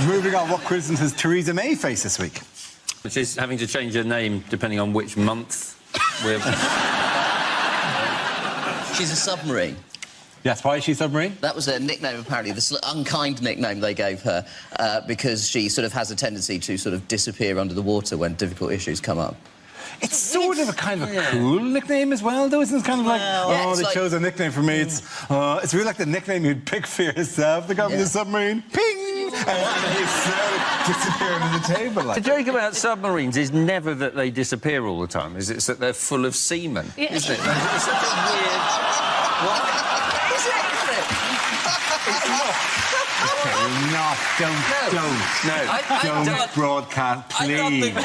Moving on, what criticism has Theresa May faced this week? She's having to change her name depending on which month we're... She's a submarine. Yes, why is she submarine? That was her nickname, apparently, the unkind nickname they gave her, because she sort of has a tendency to sort of disappear under the water when difficult issues come up. It's sort of a kind of a cool nickname as well, though, isn't it? It's kind of like, they chose a nickname for me. It's really like the nickname you'd pick for yourself. The guy with the submarine, ping! And he's disappearing on the table. Like. The joke about submarines is never that they disappear all the time, is it's that they're full of semen, isn't it? It's such a weird... What? Is it? It's not. Don't broadcast, please.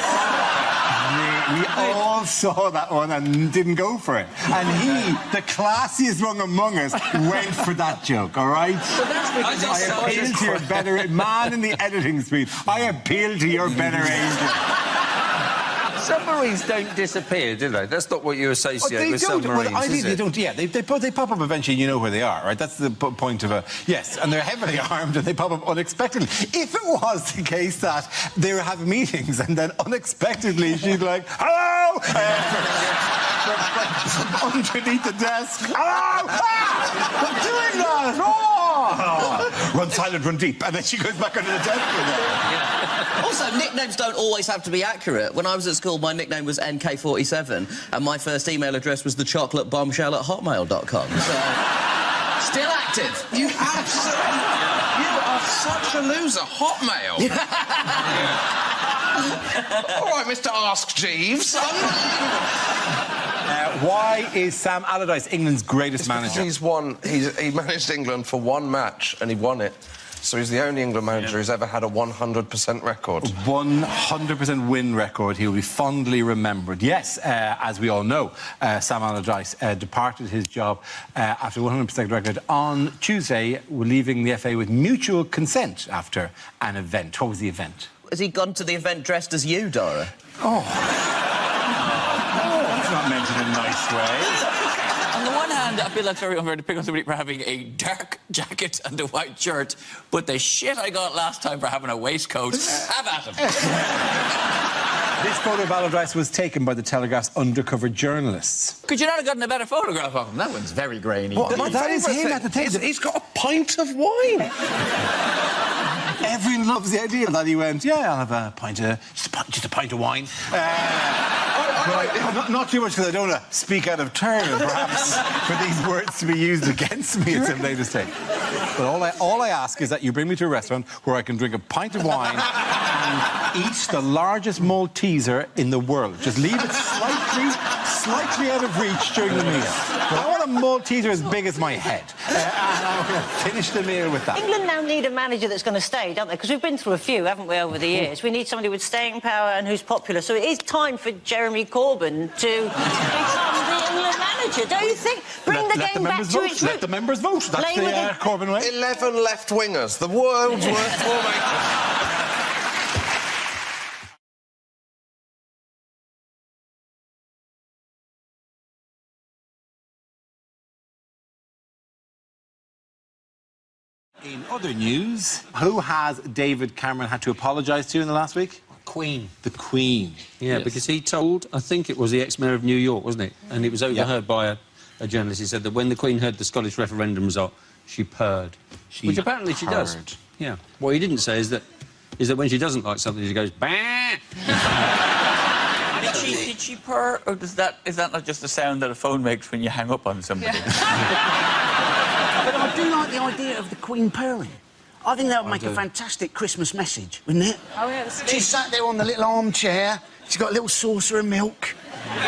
We all saw that one and didn't go for it. And he, the classiest one among us, went for that joke, all right? I appeal to your better... Man in the editing suite, I appeal to your better angel. Submarines don't disappear, do they? That's not what you associate with submarines, well, I think they don't, yeah. They pop up eventually, you know where they are, right? That's the point of a... Yes, and they're heavily armed and they pop up unexpectedly. If it was the case that they were having meetings and then unexpectedly she'd like, hello! Underneath the desk. Hello! I'm doing that! Oh! Run silent, run deep. And then she goes back under the desk again. Also, nicknames don't always have to be accurate. When I was at school, my nickname was NK47, and my first email address was thechocolatebombshell@hotmail.com. So, still active. You absolutely... You are such a loser. Hotmail. All right, Mr. Ask Jeeves. Why is Sam Allardyce England's greatest manager? He managed England for one match and he won it. So he's the only England manager who's ever had a 100% record. 100% win record. He will be fondly remembered. Yes, as we all know, Sam Allardyce departed his job after 100% record on Tuesday, leaving the FA with mutual consent after an event. What was the event? Has he gone to the event dressed as you, Dara? That's not meant in a nice way. On the one hand, I feel that's very unfair to pick on somebody for having a dark jacket and a white shirt, but the shit I got last time for having a waistcoat, have at him. This photo of Allardyce was taken by the Telegraph's undercover journalists. Could you not have gotten a better photograph of him? That one's very grainy. That is him at the table. He's got a pint of wine. Everyone loves the idea that he went, yeah, I'll have a pint of... just a pint of wine. Not too much, because I don't want to speak out of turn, and perhaps for these words to be used against me at some later stage. But all I ask is that you bring me to a restaurant where I can drink a pint of wine and eat the largest Malteser in the world. Just leave it slightly out of reach during the meal. But I want a Malteser as big as my head. And I'm going to finish the meal with that. England now need a manager that's going to stay, don't they? Because we've been through a few, haven't we, over the years? We need somebody with staying power and who's popular. So it is time for Jeremy Corbyn to become the England manager, don't you think? Bring the game back to its roots. Let the members vote. That's the Corbyn way. 11 left-wingers. The world's worst formation. In other news, who has David Cameron had to apologise to in the last week? Queen. The Queen. Yeah, Yes. because he told, I think it was the ex-mayor of New York, wasn't it? And it was overheard by a journalist. He said that when the Queen heard the Scottish referendum result, she purred. Which apparently she does. Yeah. What he didn't say is that when she doesn't like something, she goes, bah! Did she purr, or is that not just the sound that a phone makes when you hang up on somebody? But I do like the idea of the Queen purring. I think that would make a fantastic Christmas message, wouldn't it? Oh, yeah, She's sat there on the little armchair, she's got a little saucer of milk,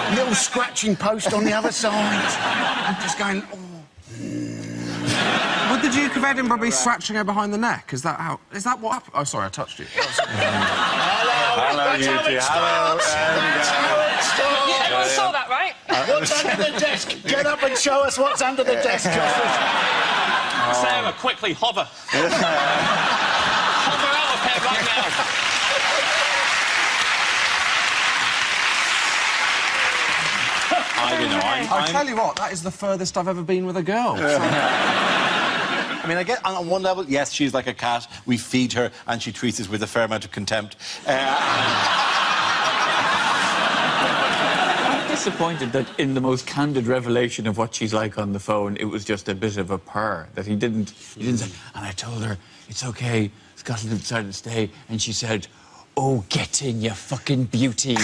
a little scratching post on the other side, and just going, oh... Would the Duke of Edinburgh be scratching her behind the neck? Is that what happened? Oh, sorry, I touched you. Hello, you two. Hello. Yeah, everyone saw that, right? What's under the desk? Get up and show us what's under the desk, Sarah, quickly, hover. Hover out of here right now. I tell you what, that is the furthest I've ever been with a girl. I mean, I get on one level, yes, she's like a cat. We feed her, and she treats us with a fair amount of contempt. I'm disappointed that in the most candid revelation of what she's like on the phone, it was just a bit of a purr. That he didn't say, and I told her, it's OK, Scotland decided to stay, and she said, oh, get in, you fucking beauty.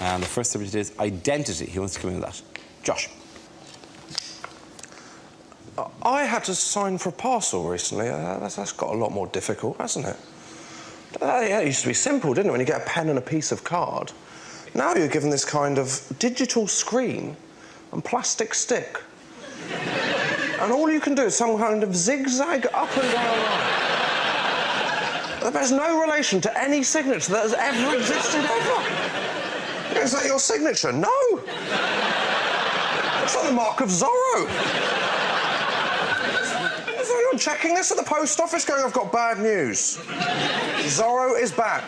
And the first subject is identity. Who wants to come in with that? Josh. I had to sign for a parcel recently. That's got a lot more difficult, hasn't it? Yeah, it used to be simple, didn't it, when you get a pen and a piece of card? Now you're given this kind of digital screen and plastic stick. And all you can do is some kind of zigzag up and down line. There's no relation to any signature that has ever existed ever. Is that your signature? No! It's like the mark of Zorro. Is anyone checking this at the post office going, I've got bad news? Zorro is back.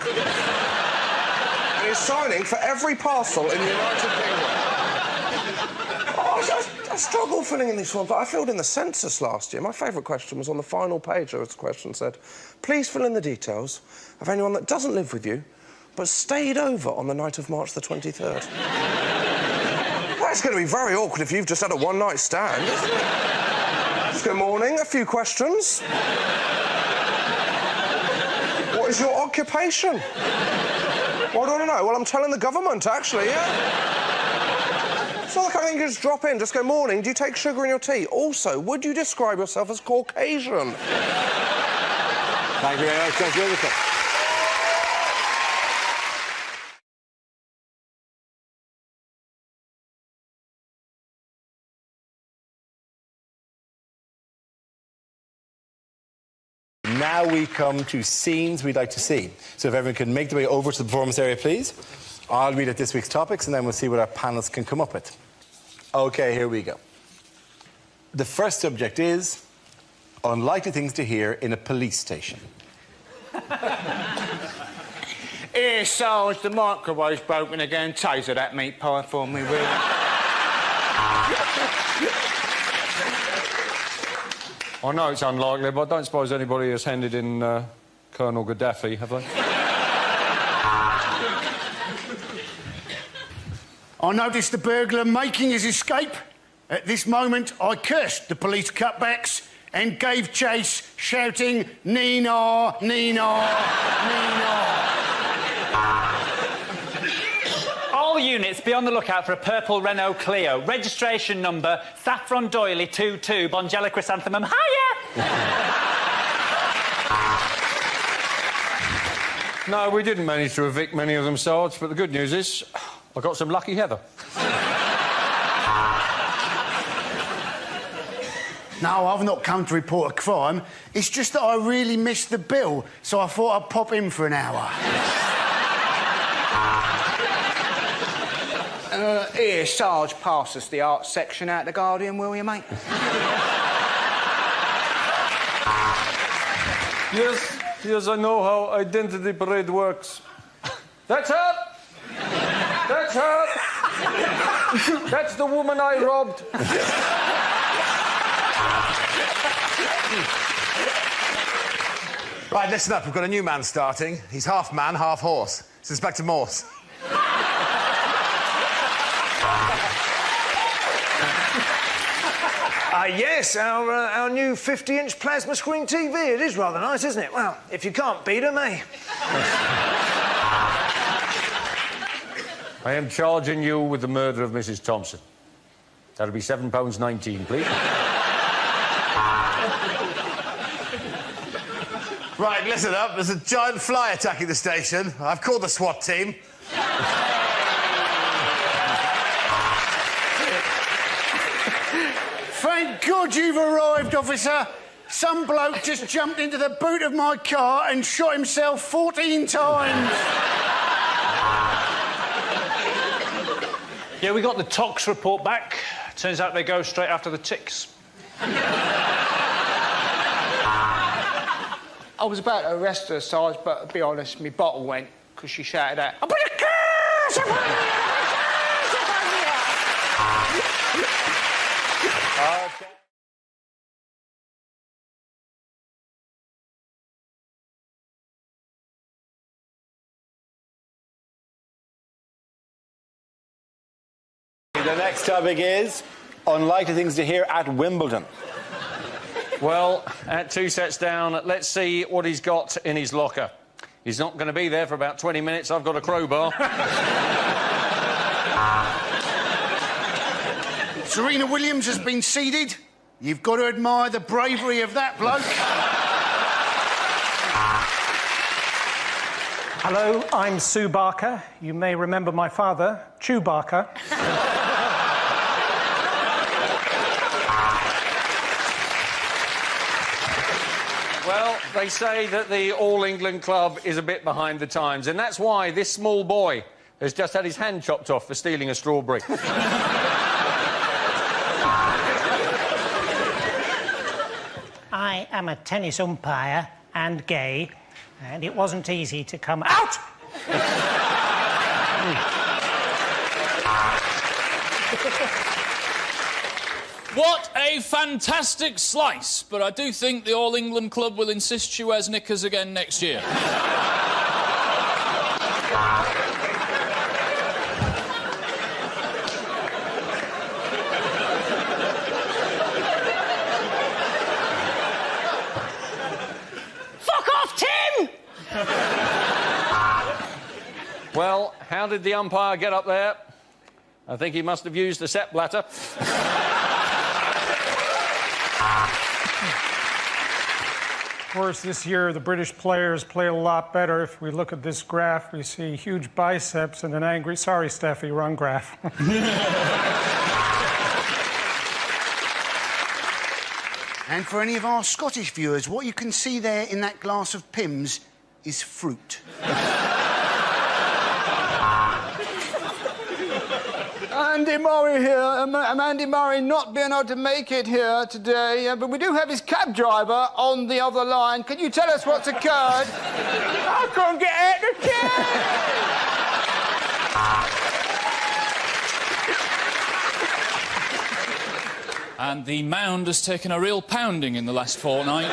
And he's signing for every parcel in the United Kingdom. I struggle filling in these forms. I filled in the census last year. My favourite question was on the final page. The question said, please fill in the details of anyone that doesn't live with you but stayed over on the night of March the 23rd. That's going to be very awkward if you've just had a one-night stand, isn't it? Just good morning, a few questions. What is your occupation? What do I know? Well, I'm telling the government, actually, yeah? It's not the kind of thing you just drop in, just go, morning, do you take sugar in your tea? Also, would you describe yourself as Caucasian? Thank you very much, Josh. Now we come to scenes we'd like to see. So if everyone can make their way over to the performance area, please. I'll read out this week's topics, and then we'll see what our panelists can come up with. OK, here we go. The first subject is unlikely things to hear in a police station. Here, Sarge, the microwave's broken again. Taser that meat pie for me, will you? I know it's unlikely, but I don't suppose anybody has handed in Colonel Gaddafi, have they? I noticed the burglar making his escape. At this moment, I cursed the police cutbacks and gave chase, shouting, Nina, Nina, Nina. All units be on the lookout for a purple Renault Clio. Registration number, Saffron Doily 22, Bongella Chrysanthemum. Hiya! No, we didn't manage to evict many of them, Sarge, but the good news is I got some lucky heather. No, I've not come to report a crime. It's just that I really missed the bill, so I thought I'd pop in for an hour. Here, Sarge, pass us the art section out the Guardian, will you, mate? Yes, I know how identity parade works. That's her! That's her! That's the woman I robbed. Right, listen up. We've got a new man starting. He's half man, half horse. It's Inspector Morse. Yes, our new 50-inch plasma screen TV. It is rather nice, isn't it? Well, if you can't beat them, eh? I am charging you with the murder of Mrs. Thompson. That'll be £7.19, please. Right, listen up. There's a giant fly attacking the station. I've called the SWAT team. Thank God you've arrived, officer. Some bloke just jumped into the boot of my car and shot himself 14 times. Yeah, we got the tox report back. Turns out they go straight after the ticks. I was about to arrest her, Sarge, but to be honest, my bottle went because she shouted out, "I put a curse upon you! Okay. The next topic is unlikely things to hear at Wimbledon. Well, at 2 sets down, let's see what he's got in his locker. He's not going to be there for about 20 minutes. I've got a crowbar. Serena Williams has been seeded. You've got to admire the bravery of that bloke. Hello, I'm Sue Barker. You may remember my father, Chew Barker. Well, they say that the All England Club is a bit behind the times, and that's why this small boy has just had his hand chopped off for stealing a strawberry. I am a tennis umpire and gay, and it wasn't easy to come out. What a fantastic slice, but I do think the All England Club will insist she wears knickers again next year. Fuck off, Tim! Well, how did the umpire get up there? I think he must have used a set bladder. Of course, this year the British players play a lot better. If we look at this graph, we see huge biceps and an angry... Sorry, Steffi, wrong graph. And for any of our Scottish viewers, what you can see there in that glass of Pimm's is fruit. Andy Murray here. I'm Andy Murray not being able to make it here today, but we do have his cab driver on the other line. Can you tell us what's occurred? I can't get out of the cab! And the mound has taken a real pounding in the last fortnight.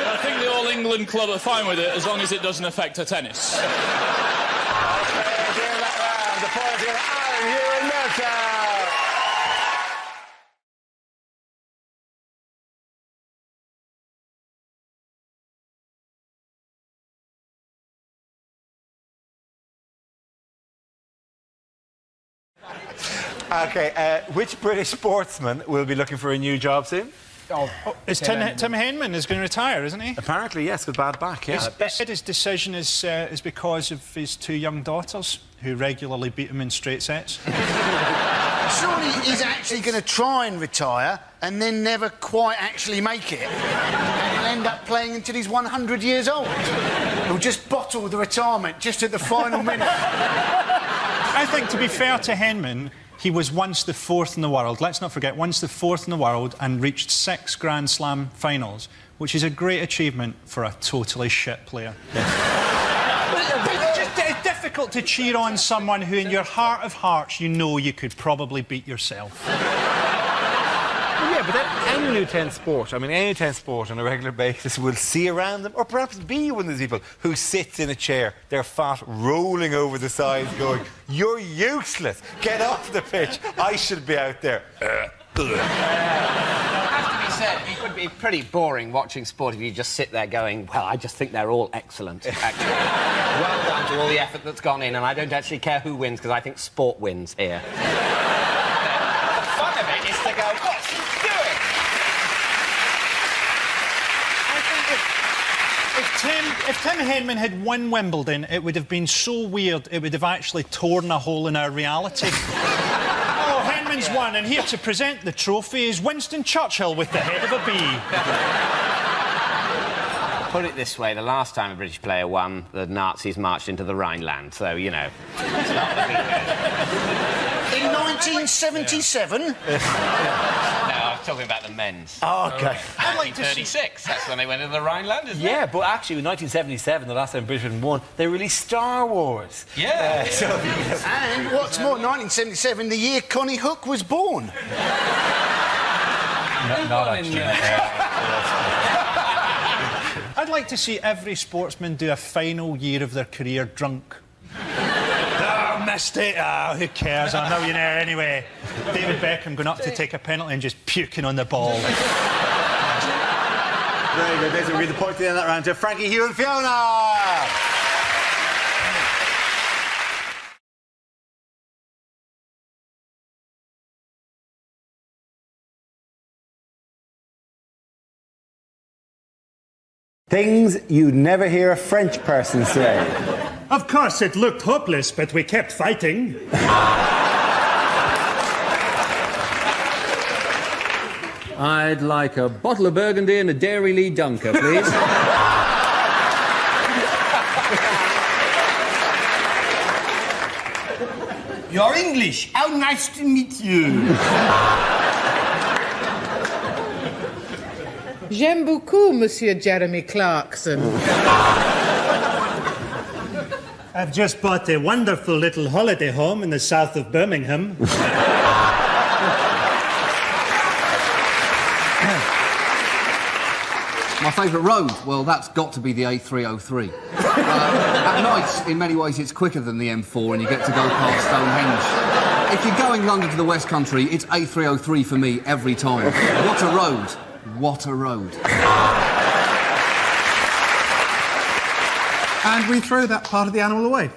I think the All England Club are fine with it as long as it doesn't affect her tennis. OK, which British sportsman will be looking for a new job soon? Is Tim Henman is going to retire, isn't he? Apparently, yes, with bad back, yeah. His decision is because of his 2 young daughters, who regularly beat him in straight sets. Surely he's actually going to try and retire and then never quite actually make it. And he'll end up playing until he's 100 years old. He'll just bottle the retirement just at the final minute. I think, to be fair to Henman, he was once the 4th in the world. Let's not forget, once the 4th in the world and reached 6 Grand Slam finals, which is a great achievement for a totally shit player. It's difficult to cheer on someone who, in your heart of hearts, you know you could probably beat yourself. Yeah, but any new 10 sport, I mean, any 10 sport on a regular basis will see around them, or perhaps be one of those people who sits in a chair, their fat rolling over the sides, going, "You're useless. Get off the pitch. I should be out there." Has to be said, it would be pretty boring watching sport if you just sit there going, "Well, I just think they're all excellent, actually." Well done to all the effort that's gone in, and I don't actually care who wins, because I think sport wins here. The fun of it is to go, "What's he doing?" If Tim Henman had won Wimbledon, it would have been so weird, it would have actually torn a hole in our reality. Oh, Henman England's won, and here to present the trophy is Winston Churchill with the head of a bee. Put it this way, the last time a British player won, the Nazis marched into the Rhineland, so, you know... It's not looking good. In 1977? No, I was talking about the men's. Oh, OK. 1936, that's when they went into the Rhineland, isn't it? Yeah, but actually, in 1977, the last time Britain won, they released Star Wars. Yeah. And what's more, 1977, the year Connie Hook was born. Not actually. I'd like to see every sportsman do a final year of their career drunk. Oh, missed it. Oh, who cares? I'm a millionaire anyway. David Beckham going up to take a penalty and just puking on the ball. Very good. This will be the point at the end of that round to Frankie, Hugh and Fiona. Things you'd never hear a French person say. Of course, it looked hopeless, but we kept fighting. I'd like a bottle of Burgundy and a Dairy Lee Dunker, please. You're English. How nice to meet you. J'aime beaucoup, Monsieur Jeremy Clarkson. I've just bought a wonderful little holiday home in the south of Birmingham. My favourite road? Well, that's got to be the A303. At night, in many ways, it's quicker than the M4 and you get to go past Stonehenge. If you're going London to the West Country, it's A303 for me every time. What a road. What a road. And we throw that part of the animal away.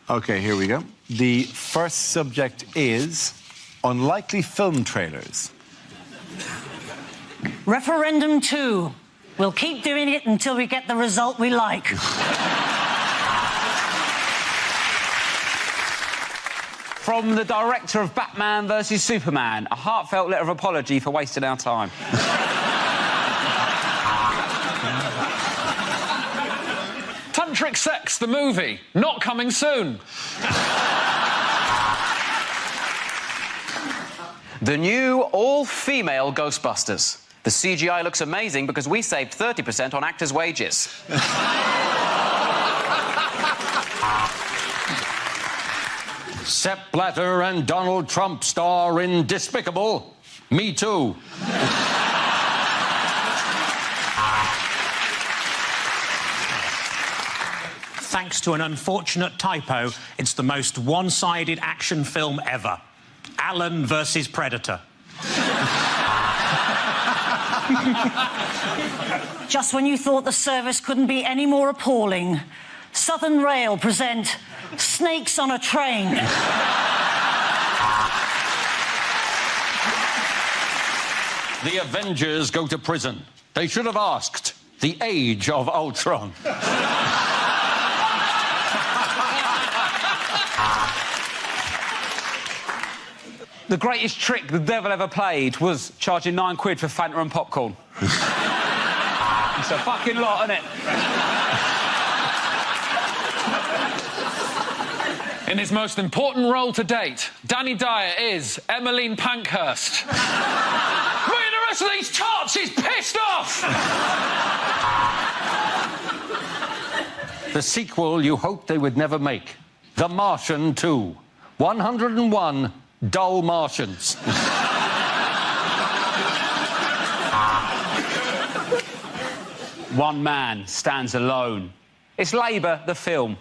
OK, here we go. The first subject is unlikely film trailers. Referendum 2. We'll keep doing it until we get the result we like. From the director of Batman vs Superman, a heartfelt letter of apology for wasting our time. Tantric Sex, the movie, not coming soon. The new all-female Ghostbusters. The CGI looks amazing because we saved 30% on actors' wages. Sepp Blatter and Donald Trump star in Despicable. Me too. Thanks to an unfortunate typo, it's the most one-sided action film ever. Allen versus Predator. Just when you thought the service couldn't be any more appalling, Southern Rail present Snakes on a Train. The Avengers go to prison. They should have asked the age of Ultron. The greatest trick the devil ever played was charging £9 for Fanta and popcorn. It's a fucking lot, isn't it? In his most important role to date, Danny Dyer is Emmeline Pankhurst. Reading the rest of these charts, he's pissed off! The sequel you hoped they would never make. The Martian 2. 101 dull Martians. One man stands alone. It's Labour, the film.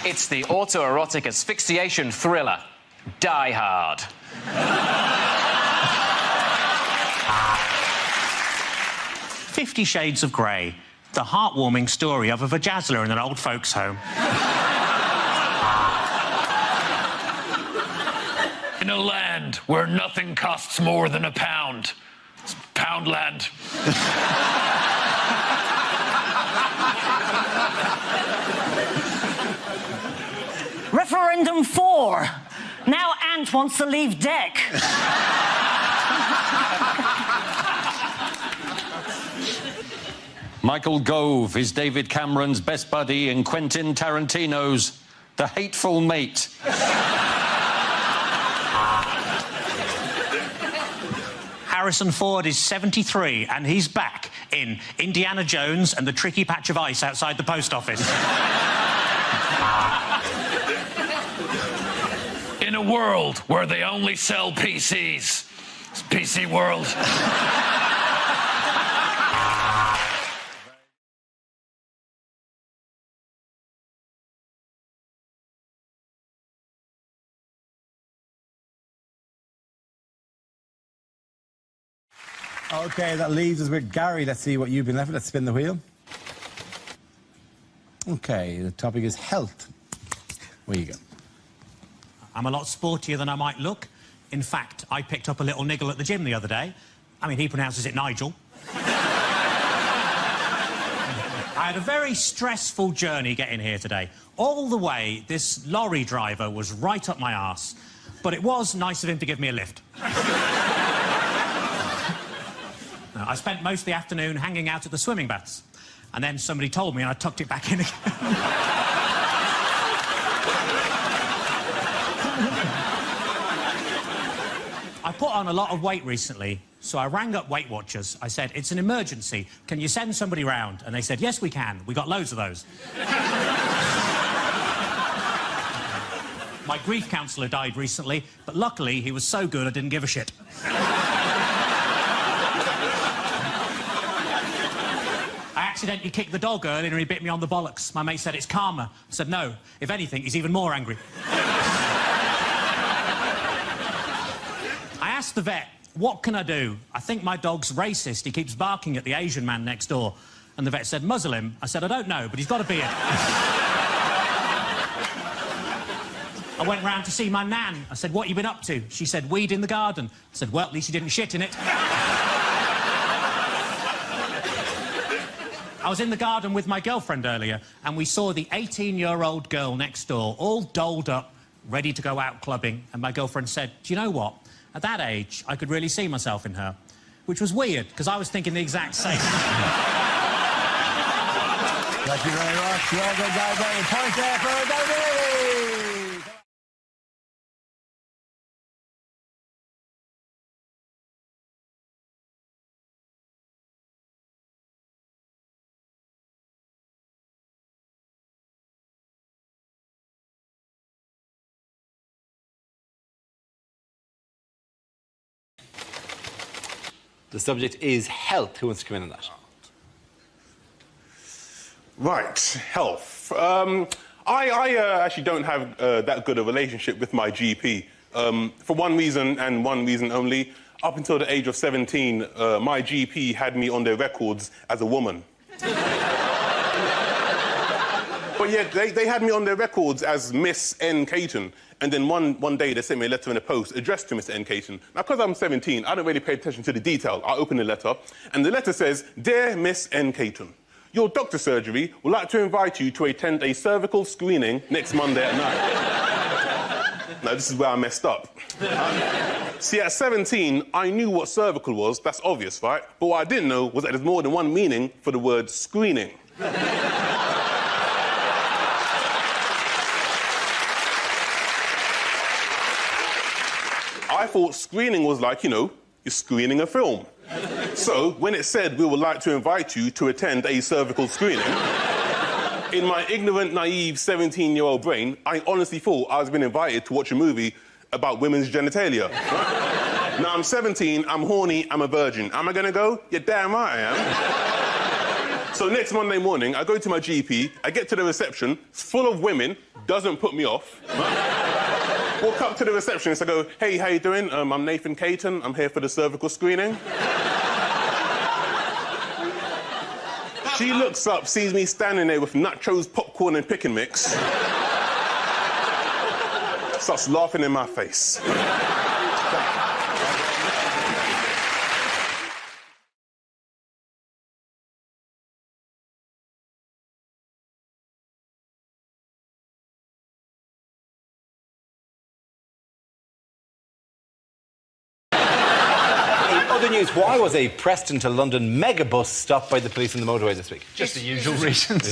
It's the autoerotic asphyxiation thriller, Die Hard. 50 Shades of Grey. the heartwarming story of a vajazzler in an old folks' home. In a land where nothing costs more than a pound. It's Poundland. Referendum 4. Now Ant wants to leave deck. Michael Gove is David Cameron's best buddy in Quentin Tarantino's The Hateful Mate. Harrison Ford is 73 and he's back in Indiana Jones and the Tricky Patch of Ice outside the post office. In a world where they only sell PCs. It's PC world. OK, that leaves us with Gary. Let's see what you've been left with. Let's spin the wheel. OK, the topic is health. Where you go? I'm a lot sportier than I might look. In fact, I picked up a little niggle at the gym the other day. I mean, he pronounces it Nigel. I had a very stressful journey getting here today. All the way, this lorry driver was right up my arse. But it was nice of him to give me a lift. I spent most of the afternoon hanging out at the swimming baths. And then somebody told me and I tucked it back in again. I put on a lot of weight recently, so I rang up Weight Watchers. I said, it's an emergency. Can you send somebody round? And they said, yes, we can. We got loads of those. My grief counsellor died recently, but luckily he was so good I didn't give a shit. I accidentally kicked the dog earlier and he bit me on the bollocks. My mate said it's karma. I said, no. If anything, he's even more angry. I asked the vet, what can I do? I think my dog's racist. He keeps barking at the Asian man next door. And the vet said, muzzle him. I said, I don't know, but he's got a beard. I went round to see my nan. I said, what you been up to? She said, weed in the garden. I said, well, at least you didn't shit in it. I was in the garden with my girlfriend earlier, and we saw the 18-year-old girl next door, all dolled up, ready to go out clubbing. And my girlfriend said, do you know what? At that age, I could really see myself in her. Which was weird, because I was thinking the exact same. Thank you very much. Well done, Gary. Point there for David. The subject is health. Who wants to come in on that? Right, health. I actually don't have that good a relationship with my GP. For one reason and one reason only. Up until the age of 17, my GP had me on their records as a woman. But yet, they had me on their records as Miss N. Caton. And then one day, they sent me a letter in the post addressed to Mr. N. Caton. Now, because I'm 17, I don't really pay attention to the detail. I open the letter, and the letter says, Dear Miss N. Caton, your doctor surgery would like to invite you to attend a cervical screening next Monday at 9. Now, this is where I messed up. See, at 17, I knew what cervical was. That's obvious, right? But what I didn't know was that there's more than one meaning for the word screening. I thought screening was like, you know, you're screening a film. So, when it said we would like to invite you to attend a cervical screening, in my ignorant, naive 17-year-old brain, I honestly thought I was being invited to watch a movie about women's genitalia. Right? Now, I'm 17, I'm horny, I'm a virgin. Am I going to go? You're damn right I am. So next Monday morning, I go to my GP, I get to the reception, it's full of women, doesn't put me off. Right? Walk up to the receptionist, I go, hey, how you doing? I'm Nathan Caton, I'm here for the cervical screening. She looks up, sees me standing there with nachos, popcorn and pick and mix. Starts laughing in my face. Other news, why was a Preston to London megabus stopped by the police on the motorway this week? Just the usual reasons.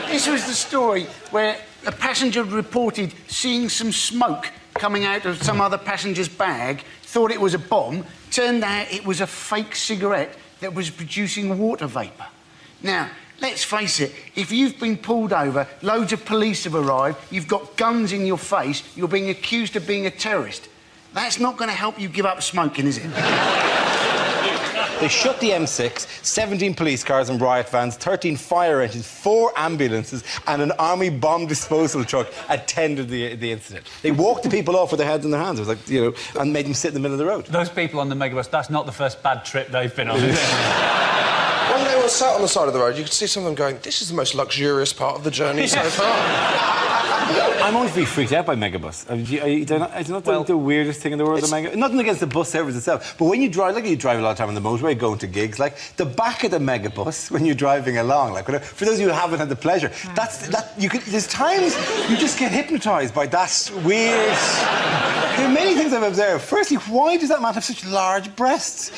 This was the story where a passenger reported seeing some smoke coming out of some other passenger's bag, thought it was a bomb, turned out it was a fake cigarette that was producing water vapour. Now, let's face it, if you've been pulled over, loads of police have arrived, you've got guns in your face, you're being accused of being a terrorist. That's not going to help you give up smoking, is it? They shut the M6, 17 police cars and riot vans, 13 fire engines, 4 ambulances and an army bomb disposal truck attended the incident. They walked the people off with their heads in their hands. It was like, you know, and made them sit in the middle of the road. Those people on the Megabus, that's not the first bad trip they've been on. When they were sat on the side of the road, you could see some of them going, this is the most luxurious part of the journey so far. I'm always really freaked out by Megabus. It's not the weirdest thing in the world, the Megabus. Nothing against the bus service itself, but when you drive, like you drive a lot of time on the motorway, going to gigs, like the back of the Megabus when you're driving along, like whatever, for those of you who haven't had the pleasure, there's times you just get hypnotised by that weird. There are many things I've observed. Firstly, why does that man have such large breasts?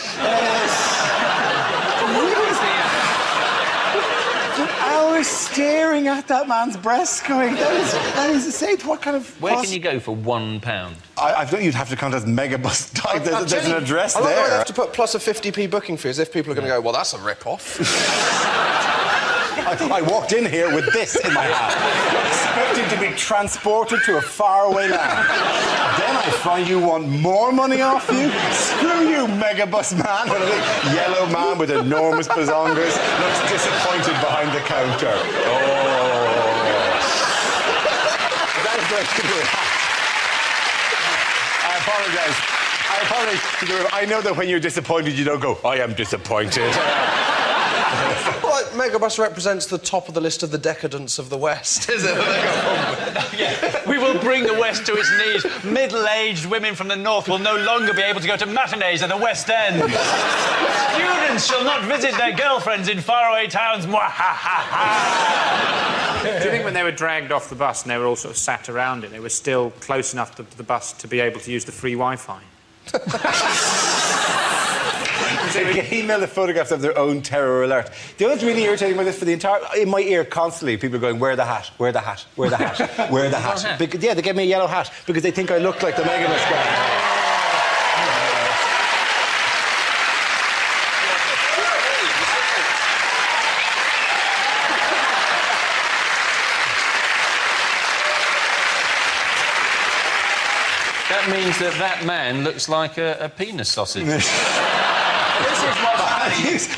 Hours staring at that man's breasts going, that is insane. What kind of... Where can you go for £1? I thought you'd have to contact Megabus. There's an address there. I have to put plus a 50p booking fee as if people are going to go, well, that's a rip-off. I walked in here with this in my hand, expecting to be transported to a faraway land. Then I find you want more money off you? Screw you, Megabus man. A big yellow man with enormous bazongas looks disappointed behind the counter. That is going to be I apologise to the room. I know that when you're disappointed, you don't go, I am disappointed. Well, Megabus represents the top of the list of the decadence of the West, is it? Yeah. We will bring the West to its knees. Middle-aged women from the North will no longer be able to go to matinees at the West End. Students shall not visit their girlfriends in faraway towns. Do you think when they were dragged off the bus and they were all sort of sat around it, they were still close enough to the bus to be able to use the free Wi-Fi? They can email the photographs of their own terror alert. Do you know what's really irritating about this? For the entire... In my ear, constantly, people are going, wear the hat, wear the hat, wear the hat, wear the hat. Because, yeah, they gave me a yellow hat because they think I look like the Megabus guy. That means that man looks like a penis sausage.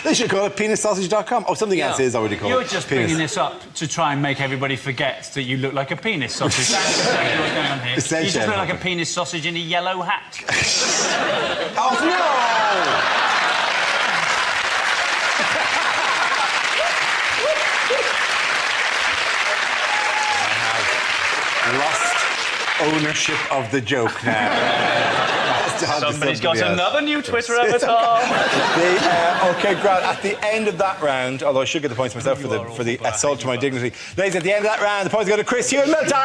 They should call it penissausage.com. Oh, something else is already called. You're just bringing this up to try and make everybody forget that you look like a penis sausage. That's exactly what's going on here. You just look like a penis sausage in a yellow hat. Oh, no! I have lost ownership of the joke now. Somebody's got another new Twitter avatar. OK, Grant, at the end of that round, although I should get the points myself for the assault to my dignity. Ladies, at the end of that round, the points go to Chris Hugh and Milton!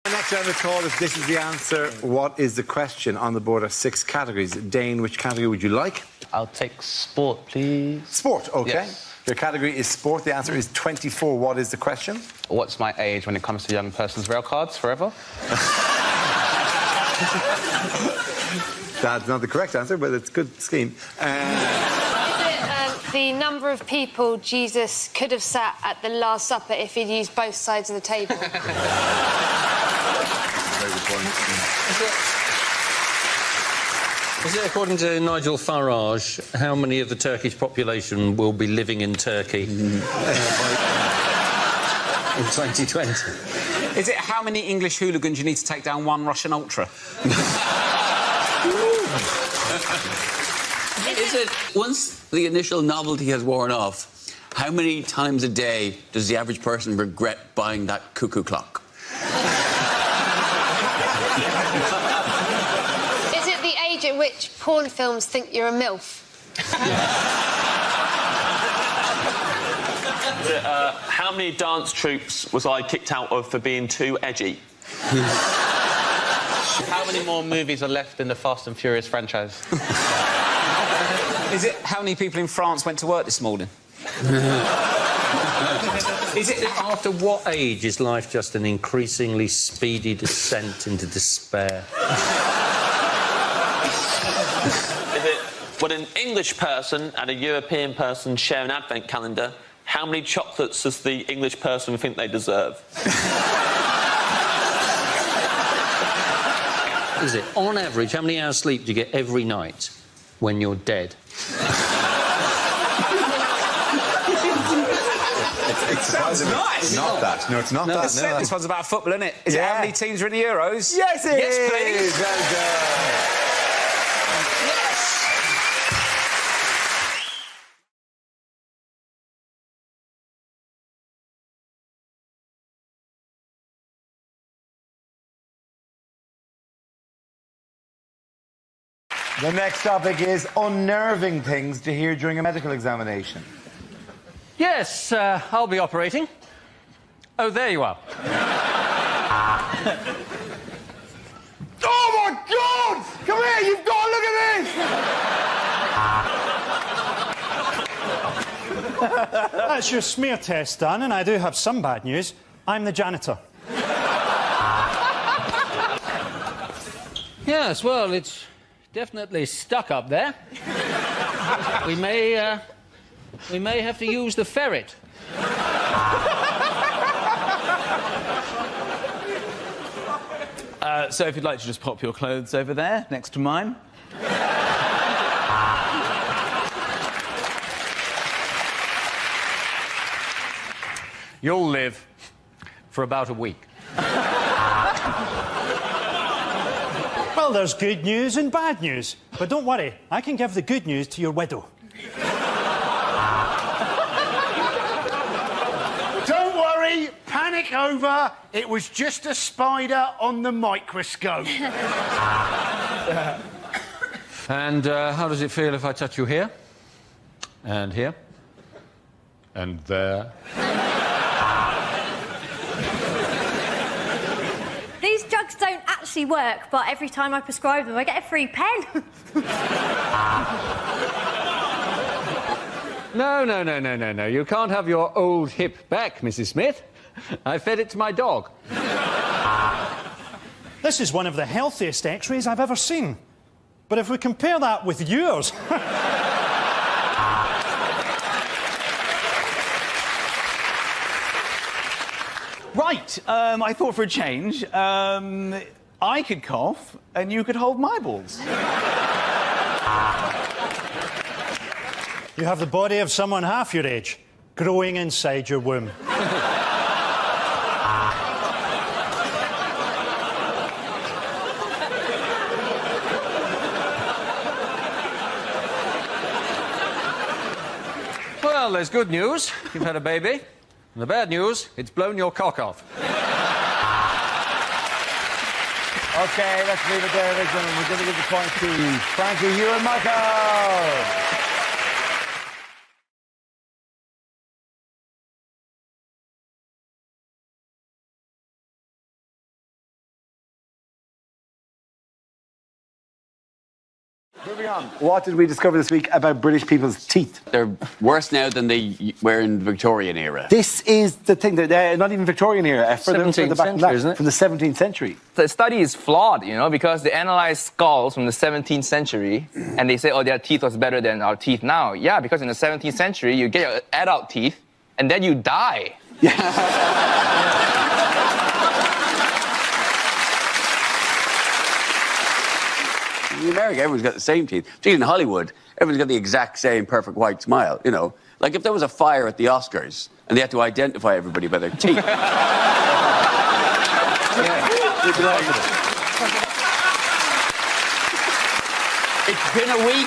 Next round of call is This Is the Answer. What is the question? On the board are 6 categories. Dane, which category would you like? I'll take sport, please. Sport, OK. Yes. Your category is sport. The answer is 24. What is the question? What's my age when it comes to young person's rail cards forever? That's not the correct answer, but it's a good scheme. The number of people Jesus could have sat at the Last Supper if he'd used both sides of the table. Very good point. Is it, according to Nigel Farage, how many of the Turkish population will be living in Turkey in 2020? Is it how many English hooligans you need to take down one Russian ultra? Is it, once the initial novelty has worn off, how many times a day does the average person regret buying that cuckoo clock? Is it the age at which porn films think you're a MILF? How many dance troupes was I kicked out of for being too edgy? How many more movies are left in the Fast and Furious franchise? Is it how many people in France went to work this morning? Is it after what age is life just an increasingly speedy descent into despair? Is it when an English person and a European person share an advent calendar, how many chocolates does the English person think they deserve? Is it, on average, how many hours sleep do you get every night when you're dead? It's surprisingly nice. not that. No, it's not that. No, This one's about football, isn't it? Is it how many teams are in the Euros? Yes, it yes, is. please. Well done. The next topic is unnerving things to hear during a medical examination. Yes, I'll be operating. Oh, there you are. Oh, my God! Come here, you've got to look at this! That's your smear test done, and I do have some bad news. I'm the janitor. Yes, well, it's definitely stuck up there. We may have to use the ferret. So if you'd like to just pop your clothes over there, next to mine. You'll live for about a week. Well, there's good news and bad news. But don't worry, I can give the good news to your widow. Don't worry, panic over. It was just a spider on the microscope. And how does it feel if I touch you here? And here? And there? These drugs don't actually work, but every time I prescribe them, I get a free pen. No. You can't have your old hip back, Mrs. Smith. I fed it to my dog. This is one of the healthiest x-rays I've ever seen. But if we compare that with yours... Right, I thought for a change, I could cough and you could hold my balls. You have the body of someone half your age, growing inside your womb. Well, there's good news. You've had a baby. And the bad news, it's blown your cock off. OK, let's leave it there, ladies and gentlemen. We're going to give the point to Frankie, you and Michael. Moving on. What did we discover this week about British people's teeth? They're worse now than they were in the Victorian era. This is the thing, that not even Victorian era, for the back century, isn't it? from the 17th century. The study is flawed, you know, because they analyze skulls from the 17th century and they say, oh, their teeth was better than our teeth now. Yeah, because in the 17th century, you get your adult teeth and then you die. In America, everyone's got the same teeth. Particularly in Hollywood, everyone's got the exact same perfect white smile, you know. Like if there was a fire at the Oscars and they had to identify everybody by their teeth. It's been a week.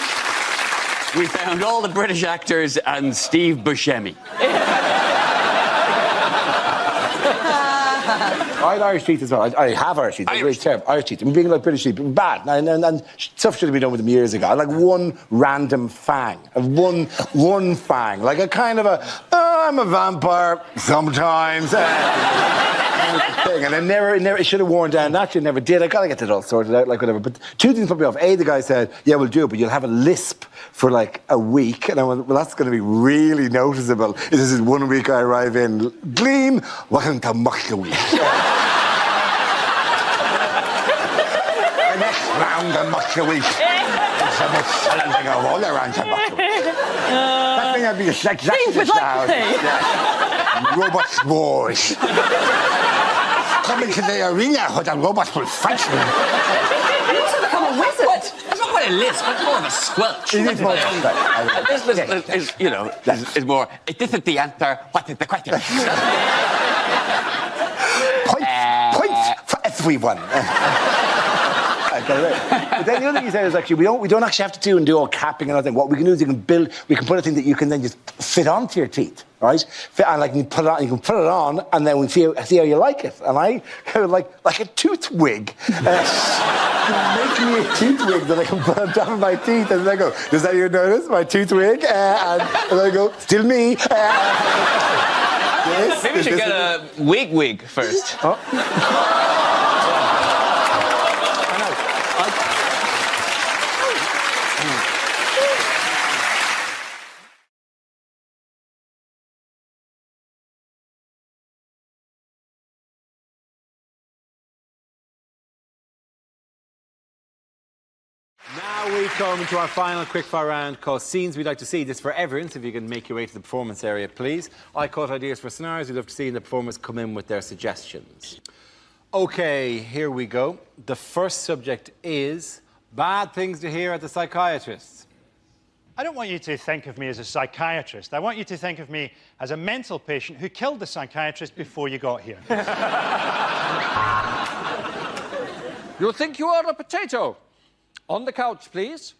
We found all the British actors and Steve Buscemi. I had Irish teeth as well. I have Irish teeth. Irish teeth. I'm being like British teeth, but bad. And stuff should have been done with them years ago. I had like one random fang. One fang. Like a kind of a, I'm a vampire sometimes. Thing. And I never, it should have worn down. Naturally, never did. I gotta get it all sorted out, like whatever. But two things put me off. A, the guy said, yeah, we'll do it, but you'll have a lisp for like a week. And I went, well, that's going to be really noticeable. This is 1 week I arrive in. Gleam, welcome to Muckle Week. The next round of Muckle Week. It's a bit challenging all around to Muckle Week. That thing I'd be exactly the sound. Robot wars. Come into the arena where the robots will fight you. You also become a wizard. That's not quite a lisp, that's more of a squelch. It is more of a squelch. This is, you know, is more, this is the answer, what is the question? Points for everyone. But then the other thing you said is actually we don't actually have to do all capping and everything. What we can do is we can put a thing that you can then just fit onto your teeth, right? And like you put it on, and then we see how you like it. And I kind of like a tooth wig. Make me a tooth wig that I can put on top of my teeth, and then I go, does anyone notice my tooth wig? And I go, still me. Yes, maybe we should get a wig first. Oh. Now we come to our final quickfire round called Scenes We'd Like to See. This is for everyone, so if you can make your way to the performance area, please. I caught ideas for scenarios we'd love to see, and the performers come in with their suggestions. OK, here we go. The first subject is bad things to hear at the psychiatrist. I don't want you to think of me as a psychiatrist. I want you to think of me as a mental patient who killed the psychiatrist before you got here. You think you are a potato? On the couch, please.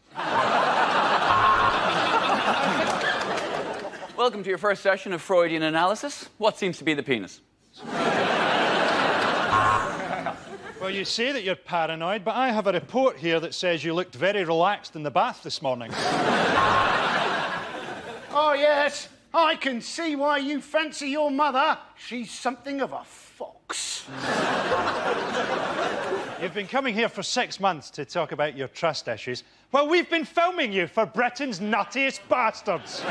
Welcome to your first session of Freudian analysis. What seems to be the penis? Well, you say that you're paranoid, but I have a report here that says you looked very relaxed in the bath this morning. Oh, yes. I can see why you fancy your mother. She's something of a fox. You've been coming here for 6 months to talk about your trust issues. Well, we've been filming you for Britain's nuttiest bastards.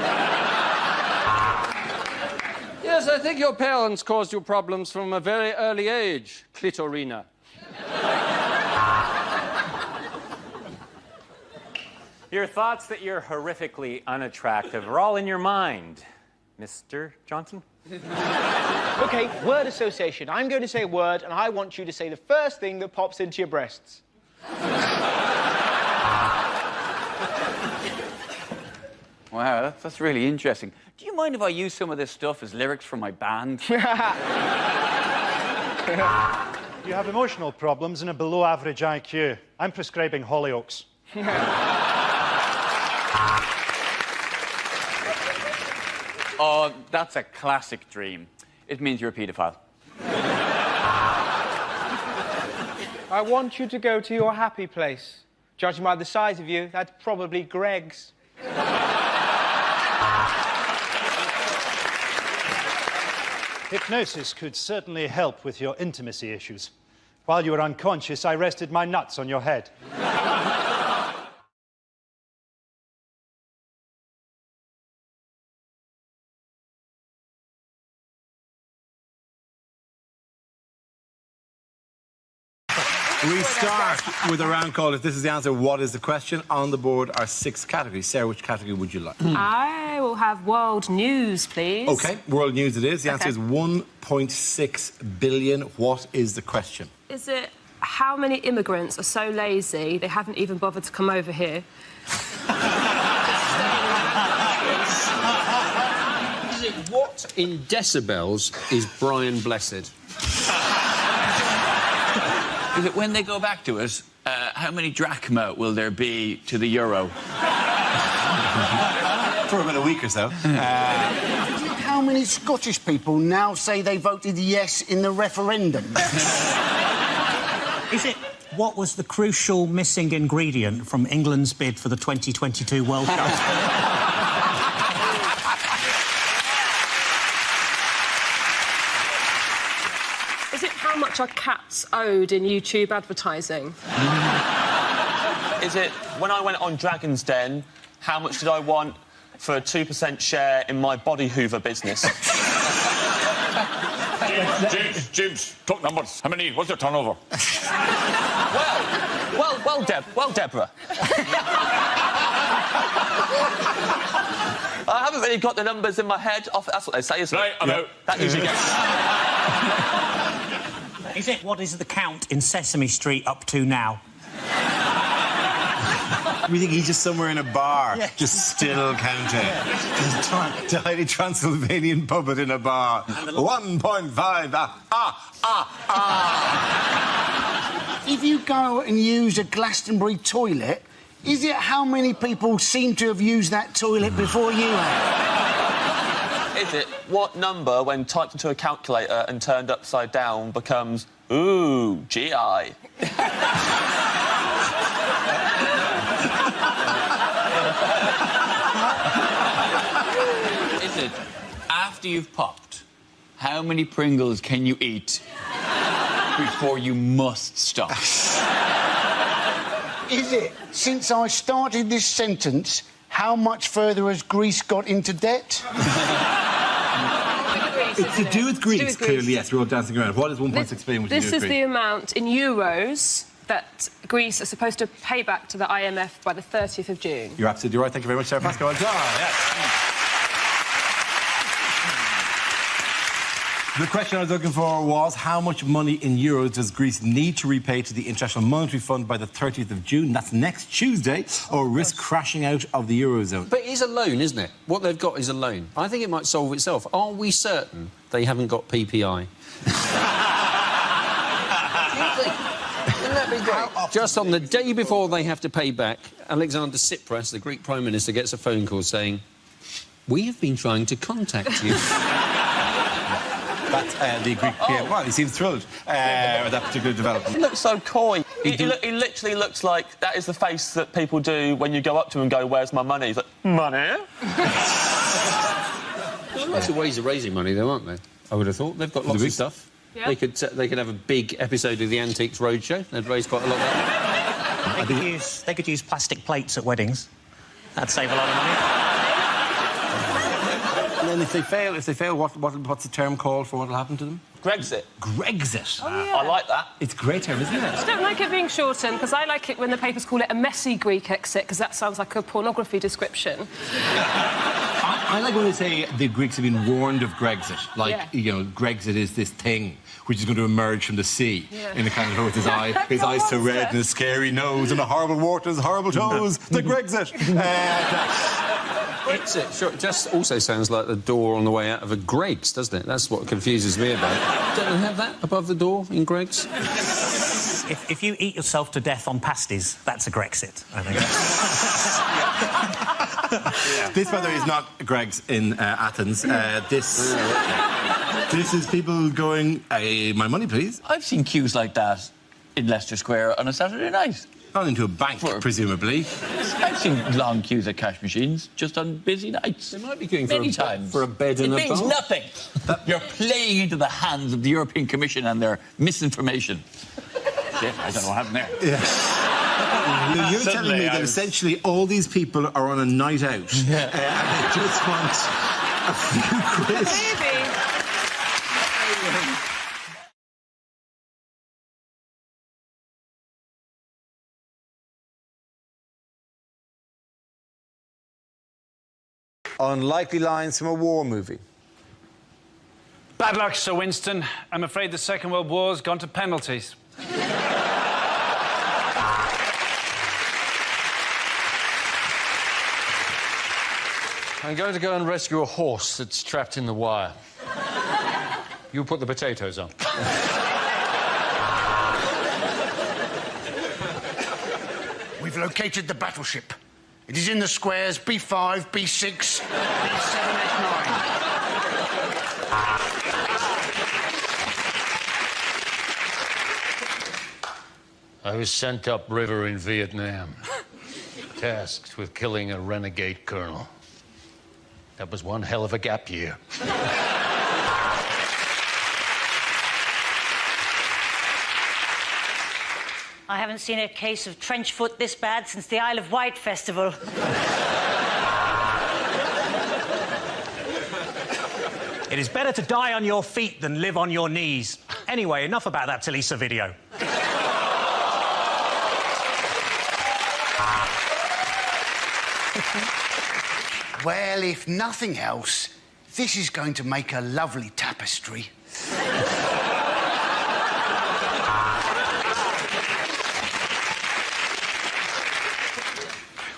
Yes, I think your parents caused you problems from a very early age, Clitorina. Your thoughts that you're horrifically unattractive are all in your mind, Mr. Johnson. OK, word association. I'm going to say a word, and I want you to say the first thing that pops into your breasts. Wow, that's really interesting. Do you mind if I use some of this stuff as lyrics from my band? You have emotional problems and a below-average IQ. I'm prescribing Hollyoaks. Oh, that's a classic dream. It means you're a paedophile. I want you to go to your happy place. Judging by the size of you, that's probably Greg's. Hypnosis could certainly help with your intimacy issues. While you were unconscious, I rested my nuts on your head. We start with a round called, if this is the answer, what is the question? On the board are 6 categories. Sarah, which category would you like? I will have world news, please. OK, world news it is. The answer is 1.6 billion. What is the question? Is it how many immigrants are so lazy they haven't even bothered to come over here? What in decibels is Brian Blessed? Is it when they go back to us, how many drachma will there be to the euro? For about a week or so. How many Scottish people now say they voted yes in the referendum? Is it what was the crucial missing ingredient from England's bid for the 2022 World Cup? Is it how much are cats owed in YouTube advertising? Is it when I went on Dragon's Den, how much did I want for a 2% share in my body hoover business? James, talk numbers. How many? What's your turnover? Well, Deborah. I haven't really got the numbers in my head. That's what they say, isn't it? Right, I'm out. That usually gets... Is it what is the count in Sesame Street up to now? We think he's just somewhere in a bar, just still counting. Just tiny Transylvanian puppet in a bar. 1.5. If you go and use a Glastonbury toilet, is it how many people seem to have used that toilet before you have? Is it what number, when typed into a calculator and turned upside down, becomes, ooh, GI? Is it, after you've popped, how many Pringles can you eat before you must stop? Is it, since I started this sentence, how much further has Greece got into debt? It's to do with Greece, clearly, yes, we're all dancing around. What is 1.6 billion? This is the amount in euros that Greece are supposed to pay back to the IMF by the 30th of June. You're absolutely right. Thank you very much, Sarah Pascoe. Well done. Yes. The question I was looking for was how much money in euros does Greece need to repay to the International Monetary Fund by the 30th of June? That's next Tuesday, or risk crashing out of the Eurozone. But it's a loan, isn't it? What they've got is a loan. I think it might solve itself. Are we certain they haven't got PPI? Wouldn't that be great? Just on the day before they have to pay back, Alexander Tsipras, the Greek Prime Minister, gets a phone call saying, "We have been trying to contact you." That's the Greek PM. Well, he seems thrilled with that particular development. He looks so coy. He literally looks like that is the face that people do when you go up to him and go, "Where's my money?" He's like, "Money?" There's lots of ways of raising money, though, aren't there? I would have thought. They've got lots of stuff. Yeah. They could have a big episode of the Antiques Roadshow. They'd raise quite a lot of that. They could use plastic plates at weddings. That'd save a lot of money. And then if they fail, what's the term called for what will happen to them? Grexit. Grexit. Oh, yeah. I like that. It's a great term, isn't it? I don't like it being shortened, because I like it when the papers call it a messy Greek exit, because that sounds like a pornography description. I like when they say the Greeks have been warned of Grexit. Like, you know, Grexit is this thing which is going to emerge from the sea in a kind of with his eyes so red and a scary nose and a horrible water and horrible toes. The Grexit. Brexit, sure. It just also sounds like the door on the way out of a Greggs, doesn't it? That's what confuses me about it. Don't they have that above the door in Greggs? If you eat yourself to death on pasties, that's a Grexit, I think. This, by the way, is not Greggs in Athens. This is people going, my money, please. I've seen queues like that in Leicester Square on a Saturday night. Not into a bank, presumably. I've seen long queues at cash machines just on busy nights. They might be queuing many times for a bed and a It means bath. nothing. You're playing into the hands of the European Commission and their misinformation. Shit, I don't know what happened there. Yeah. You're telling me that essentially all these people are on a night out and they just want a few quid. Maybe. Unlikely lines from a war movie. Bad luck, Sir Winston. I'm afraid the Second World War's gone to penalties. I'm going to go and rescue a horse that's trapped in the wire. You put the potatoes on. We've located the battleship. It is in the squares B5, B6, B7, F9. I was sent upriver in Vietnam, tasked with killing a renegade colonel. That was one hell of a gap year. I haven't seen a case of trench foot this bad since the Isle of Wight festival. It is better to die on your feet than live on your knees. Anyway, enough about that Theresa video. Well, if nothing else, this is going to make a lovely tapestry.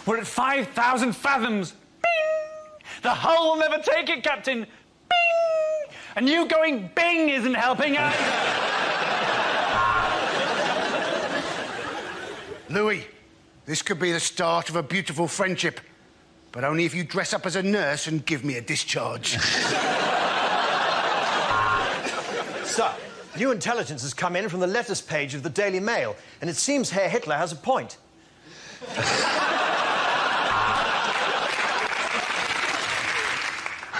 We're at 5,000 fathoms. Bing! The hull will never take it, Captain. Bing! And you going bing isn't helping us. Louis, this could be the start of a beautiful friendship, but only if you dress up as a nurse and give me a discharge. Sir, new intelligence has come in from the letters page of the Daily Mail, and it seems Herr Hitler has a point.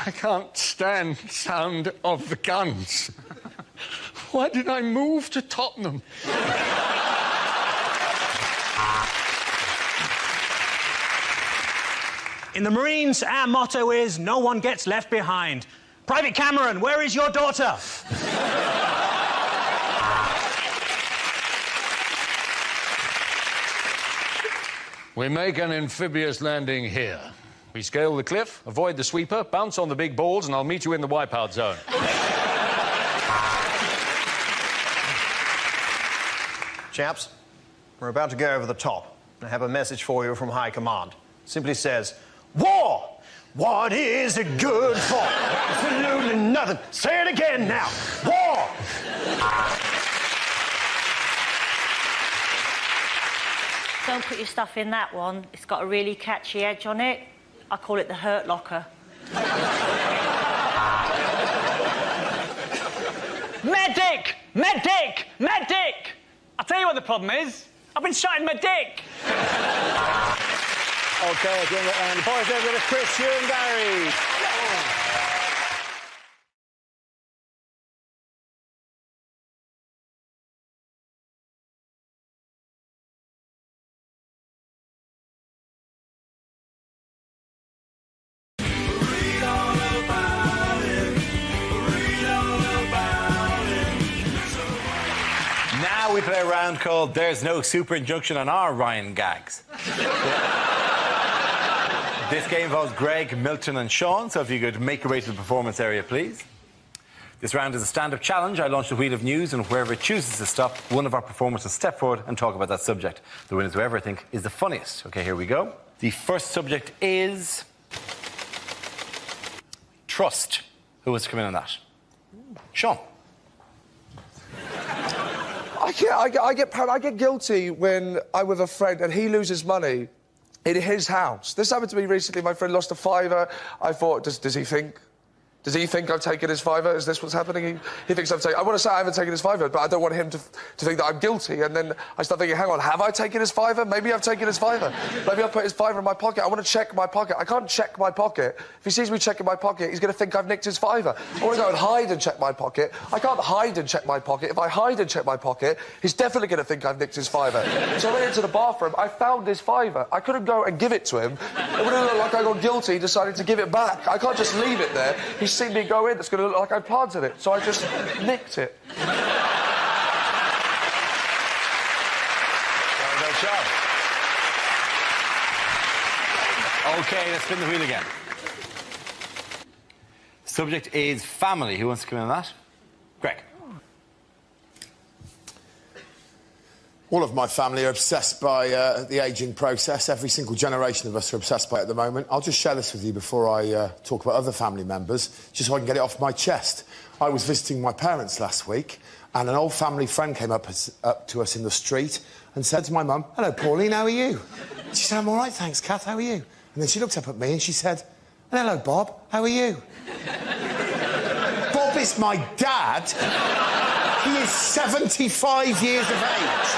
I can't stand the sound of the guns. Why did I move to Tottenham? In the Marines, our motto is, no one gets left behind. Private Cameron, where is your daughter? We make an amphibious landing here. We scale the cliff, avoid the sweeper, bounce on the big balls, and I'll meet you in the wipeout zone. Chaps, we're about to go over the top. I have a message for you from High Command. It simply says, war! What is it good for? Absolutely nothing. Say it again now. War! Don't put your stuff in that one. It's got a really catchy edge on it. I call it the hurt locker. Medic! Medic! Medic! I'll tell you what the problem is. I've been shot in my dick. OK, and the boys there with us, Chris, Hugh and Gary. Now we play a round called There's No Super Injunction on Our Ryan Gags. This game involves Greg, Milton and Sean, so if you could make your way to the performance area, please. This round is a stand-up challenge. I launch the wheel of news, and wherever it chooses to stop, one of our performers will step forward and talk about that subject. The winner is whoever I think is the funniest. OK, here we go. The first subject is... trust. Who wants to come in on that? Sean. I get proud. I get guilty when I'm with a friend and he loses money in his house. This happened to me recently. My friend lost a £5. I thought, does he think I've taken his £5? Is this what's happening? He thinks I've taken... I want to say I haven't taken his £5, but I don't want him to think that I'm guilty. And then I start thinking, hang on, have I taken his £5? Maybe I've taken his £5. Maybe I've put his £5 in my pocket. I want to check my pocket. I can't check my pocket. If he sees me checking my pocket, he's going to think I've nicked his £5. I want to go and hide and check my pocket. I can't hide and check my pocket. If I hide and check my pocket, he's definitely going to think I've nicked his £5. So I went into the bathroom. I found his £5. I couldn't go and give it to him. It would have looked like I got guilty, decided to give it back. I can't just leave it there. He's seen me go in. It's going to look like I planted it, so I just nicked it. Very good job. OK, let's spin the wheel again. Subject is family. Who wants to come in on that? Greg. All of my family are obsessed by the ageing process. Every single generation of us are obsessed by it at the moment. I'll just share this with you before I talk about other family members, just so I can get it off my chest. I was visiting my parents last week, and an old family friend came up to us in the street and said to my mum, "Hello, Pauline, how are you?" She said, "I'm all right, thanks, Kath, how are you?" And then she looked up at me and she said, "Hello, Bob, how are you?" Bob is my dad. He is 75 years of age.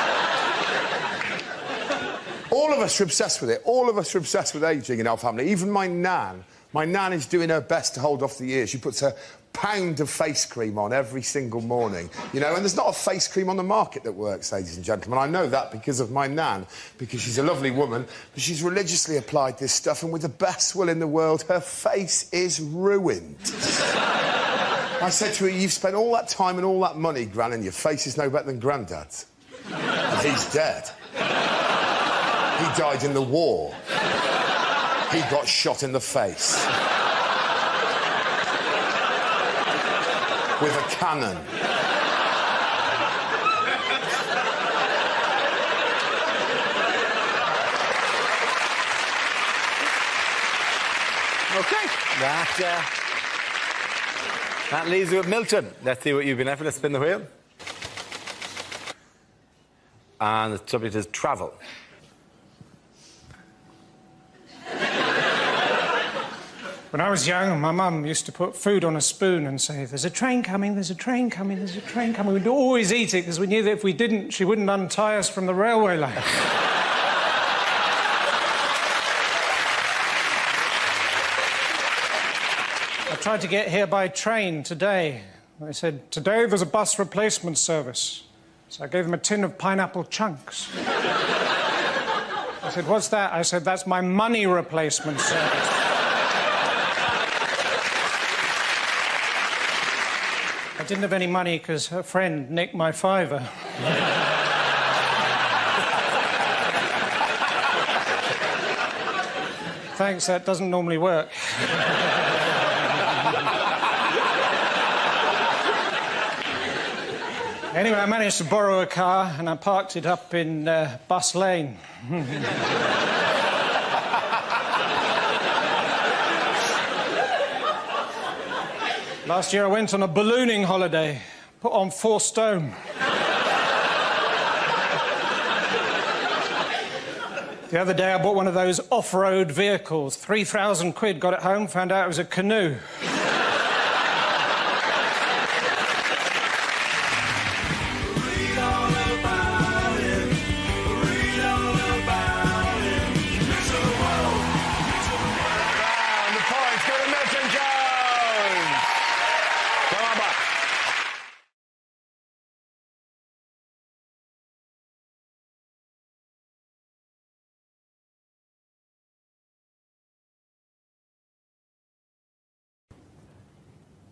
All of us are obsessed with it. All of us are obsessed with ageing in our family. Even my nan. My nan is doing her best to hold off the years. She puts a pound of face cream on every single morning, you know, and there's not a face cream on the market that works, ladies and gentlemen. I know that because of my nan, because she's a lovely woman, but she's religiously applied this stuff, and with the best will in the world, her face is ruined. I said to her, "You've spent all that time and all that money, Gran, and your face is no better than Grandad's." And he's dead. He died in the war. He got shot in the face. With a cannon. OK. That leaves you with Milton. Let's see what you've been at. Let's spin the wheel. And the subject is travel. When I was young, my mum used to put food on a spoon and say, "There's a train coming, there's a train coming, there's a train coming." We'd always eat it because we knew that if we didn't, she wouldn't untie us from the railway line. I tried to get here by train today. They said, "Today there's a bus replacement service." So I gave them a tin of pineapple chunks. I said, "What's that?" I said, "That's my money replacement service." I didn't have any money because her friend nicked my fiver. Thanks, that doesn't normally work. Anyway, I managed to borrow a car and I parked it up in Bus Lane. Last year I went on a ballooning holiday, put on 4 stone. The other day I bought one of those off-road vehicles. 3,000 quid, got it home, found out it was a canoe.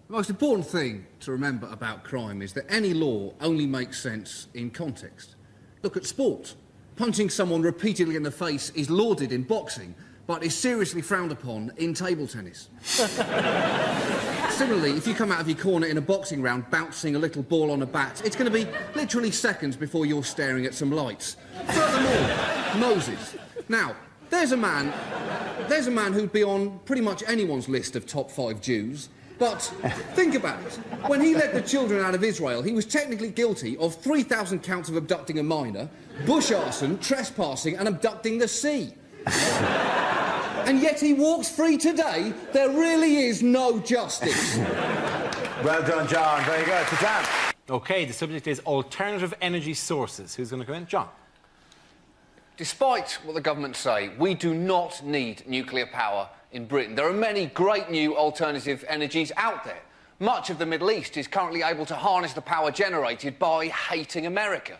The most important thing to remember about crime is that any law only makes sense in context. Look at sport. Punching someone repeatedly in the face is lauded in boxing, but is seriously frowned upon in table tennis. Similarly, if you come out of your corner in a boxing round bouncing a little ball on a bat, it's going to be literally seconds before you're staring at some lights. Furthermore, Moses. Now, there's a man who'd be on pretty much anyone's list of top 5 Jews. But think about it. When he led the children out of Israel, he was technically guilty of 3,000 counts of abducting a minor, bush arson, trespassing and abducting the sea. And yet he walks free today. There really is no justice. Well done, John. Very good. Sit down. OK, the subject is alternative energy sources. Who's going to come in? John. Despite what the government say, we do not need nuclear power in Britain. There are many great new alternative energies out there. Much of the Middle East is currently able to harness the power generated by hating America.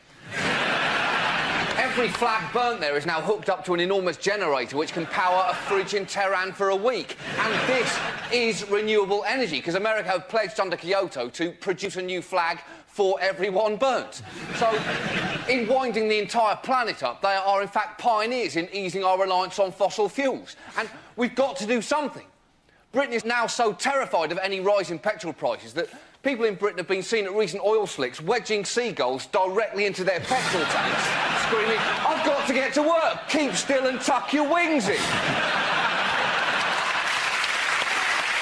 Every flag burnt there is now hooked up to an enormous generator which can power a fridge in Tehran for a week. And this is renewable energy, because America have pledged under Kyoto to produce a new flag for everyone burnt. So, in winding the entire planet up, they are in fact pioneers in easing our reliance on fossil fuels. And we've got to do something. Britain is now so terrified of any rise in petrol prices that people in Britain have been seen at recent oil slicks wedging seagulls directly into their petrol tanks, screaming, "I've got to get to work! Keep still and tuck your wings in!"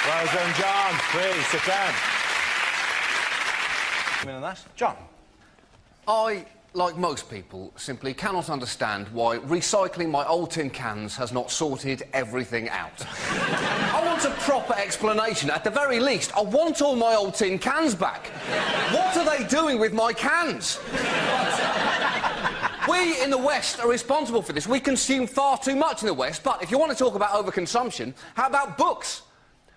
Well done, John. Please, sit down. On that. John. I, like most people, simply cannot understand why recycling my old tin cans has not sorted everything out. I want a proper explanation. At the very least, I want all my old tin cans back. What are they doing with my cans? We in the West are responsible for this. We consume far too much in the West, but if you want to talk about overconsumption, how about books?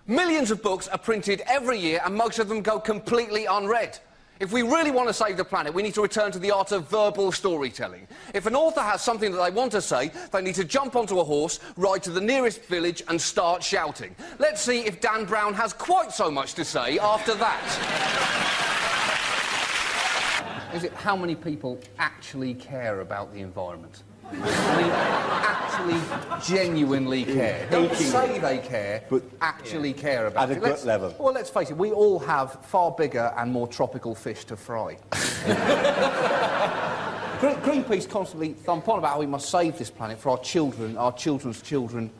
Millions of books are printed every year and most of them go completely unread. If we really want to save the planet, we need to return to the art of verbal storytelling. If an author has something that they want to say, they need to jump onto a horse, ride to the nearest village and start shouting. Let's see if Dan Brown has quite so much to say after that. Is it how many people actually care about the environment? I mean, actually, genuinely care. Don't say they care, but actually care about it. At a gut level. Well, let's face it, we all have far bigger and more tropical fish to fry. Greenpeace constantly thump on about how we must save this planet for our children, our children's children,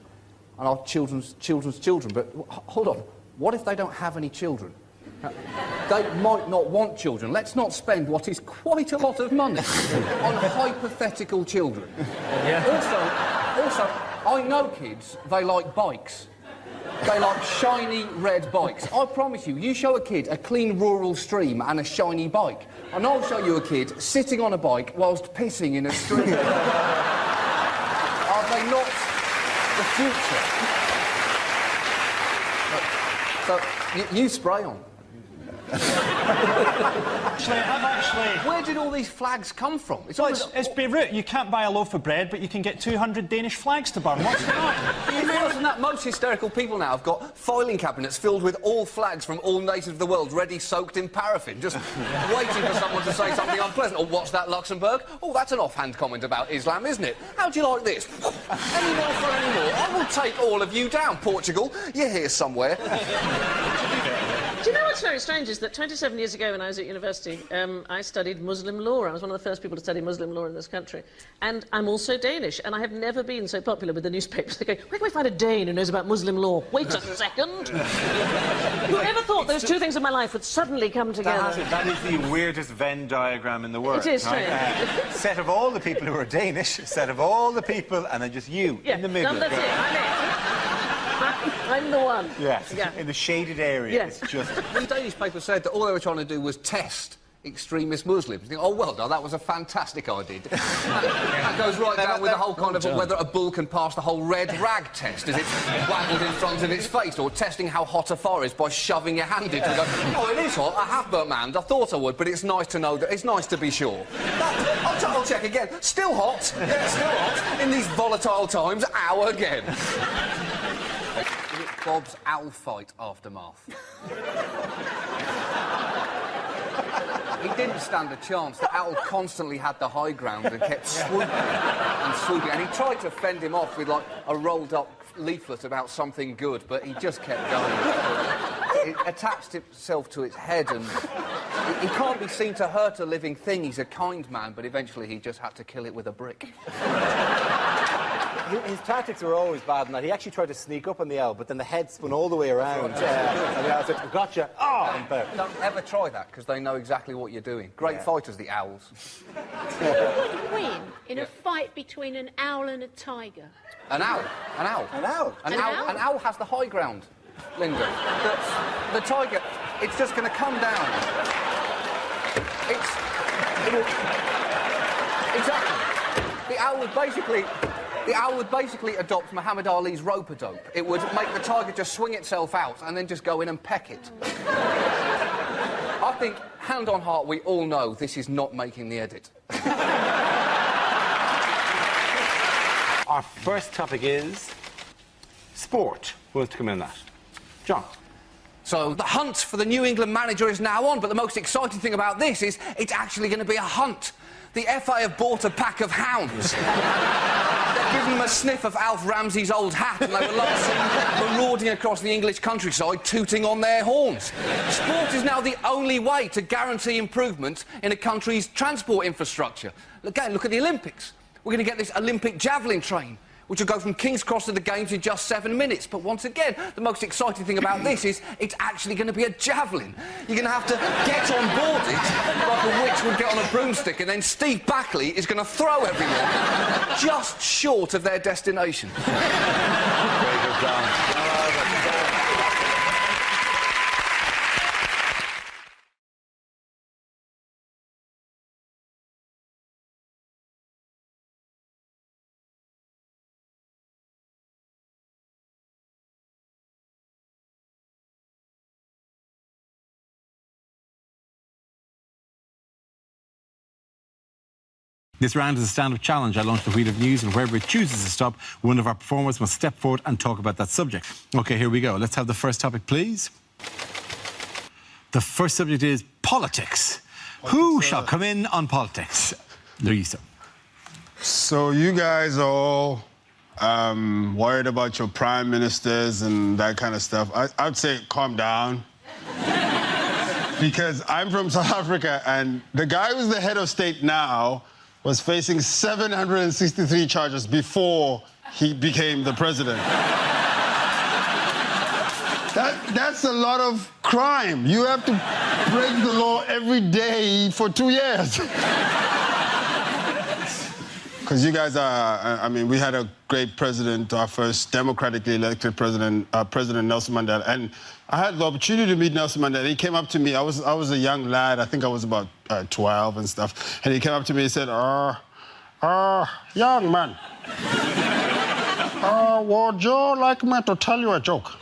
and our children's children's children. But hold on, what if they don't have any children? They might not want children. Let's not spend what is quite a lot of money on hypothetical children. Yeah. Also, I know kids, they like bikes. They like shiny red bikes. I promise you, you show a kid a clean rural stream and a shiny bike, and I'll show you a kid sitting on a bike whilst pissing in a stream. Are they not the future? So, you spray on. Where did all these flags come from? It's Beirut. You can't buy a loaf of bread, but you can get 200 Danish flags to burn. What's that? You realise that most hysterical people now have got filing cabinets filled with all flags from all nations of the world, ready soaked in paraffin, just waiting for someone to say something unpleasant. Or what's that, Luxembourg? Oh, that's an offhand comment about Islam, isn't it? How do you like this? Any more for any more? I will take all of you down, Portugal. You're here somewhere. Do you know what's very strange is that 27 years ago when I was at university, I studied Muslim law. I was one of the first people to study Muslim law in this country. And I'm also Danish, and I have never been so popular with the newspapers. They go, where can we find a Dane who knows about Muslim law? Wait a second. Whoever thought those two things in my life would suddenly come together? That is the weirdest Venn diagram in the world. It is, right? Set of all the people who are Danish, set of all the people, and then just you in the middle. That's it. I'm it. I'm the one. Yes, yeah. In the shaded area. Yes. It's just... The Danish paper said that all they were trying to do was test extremist Muslims. You think, oh, well done, that was a fantastic idea. That goes right down with the whole kind of whether a bull can pass the whole red rag test as it's waggled in front of its face, or testing how hot a fire is by shoving your hand into it and go, oh, it is hot, I have burnt my hand, I thought I would, but it's nice to know that, it's nice to be sure. I'll check again. Still hot. Yeah, still hot. In these volatile times, ow again. Bob's owl fight aftermath. He didn't stand a chance. The owl constantly had the high ground and kept swooping and swooping. And he tried to fend him off with, like, a rolled-up leaflet about something good, but he just kept going. It attached itself to its head, and he can't be seen to hurt a living thing. He's a kind man, but eventually he just had to kill it with a brick. His tactics were always bad in that he actually tried to sneak up on the owl, but then the head spun all the way around. And the owl said, gotcha. Oh! Don't ever try that, because they know exactly what you're doing. Great fighters, the owls. Who would win in a fight between an owl and a tiger? An owl. An owl. An owl. An owl has the high ground, Linda. The tiger, it's just going to come down. Exactly. The owl would basically adopt Muhammad Ali's rope-a-dope. It would make the tiger just swing itself out and then just go in and peck it. I think, hand on heart, we all know this is not making the edit. Our first topic is sport. Who wants to come in on that? John. So the hunt for the New England manager is now on, but the most exciting thing about this is it's actually going to be a hunt. The FA have bought a pack of hounds. They've given them a sniff of Alf Ramsey's old hat, and they were last seen marauding across the English countryside, tooting on their horns. Sport is now the only way to guarantee improvements in a country's transport infrastructure. Again, look at the Olympics. We're going to get this Olympic javelin train, which will go from King's Cross to the Games in just 7 minutes. But once again, the most exciting thing about this is it's actually going to be a javelin. You're going to have to get on board it, like a witch would get on a broomstick, and then Steve Backley is going to throw everyone just short of their destination. Very good, John. This round is a stand-up challenge. I launch the wheel of news, and wherever it chooses to stop, one of our performers must step forward and talk about that subject. OK, here we go. Let's have the first topic, please. The first subject is politics. Who shall come in on politics? Louisa. So you guys are all worried about your prime ministers and that kind of stuff. I'd say calm down. Because I'm from South Africa, and the guy who's the head of state now was facing 763 charges before he became the president. That's a lot of crime. You have to break the law every day for 2 years. Because you guys are, I mean, we had a great president, our first democratically elected president, President Nelson Mandela. And I had the opportunity to meet Nelson Mandela. He came up to me. I was a young lad. I think I was about 12 and stuff. And he came up to me and said, young man, would you like me to tell you a joke?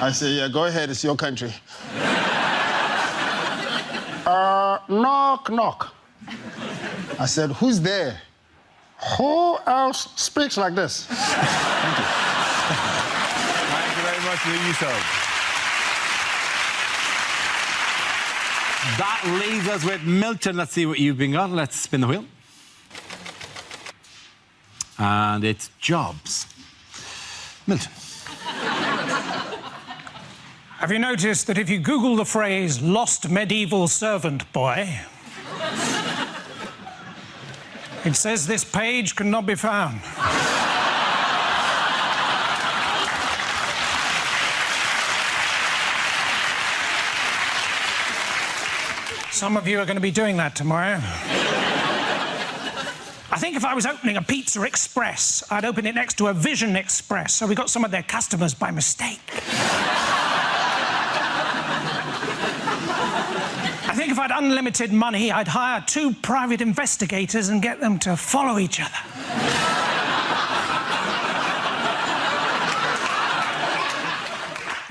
I said, yeah, go ahead. It's your country. Knock, knock. I said, who's there? Who else speaks like this? Thank you. Thank you very much, Louisa. That leaves us with Milton. Let's see what you've been got. Let's spin the wheel. And it's jobs. Milton. Have you noticed that if you Google the phrase lost medieval servant boy, it says this page cannot be found? Some of you are going to be doing that tomorrow. I think if I was opening a Pizza Express, I'd open it next to a Vision Express, so we got some of their customers by mistake. I think if I had unlimited money, I'd hire 2 private investigators and get them to follow each other.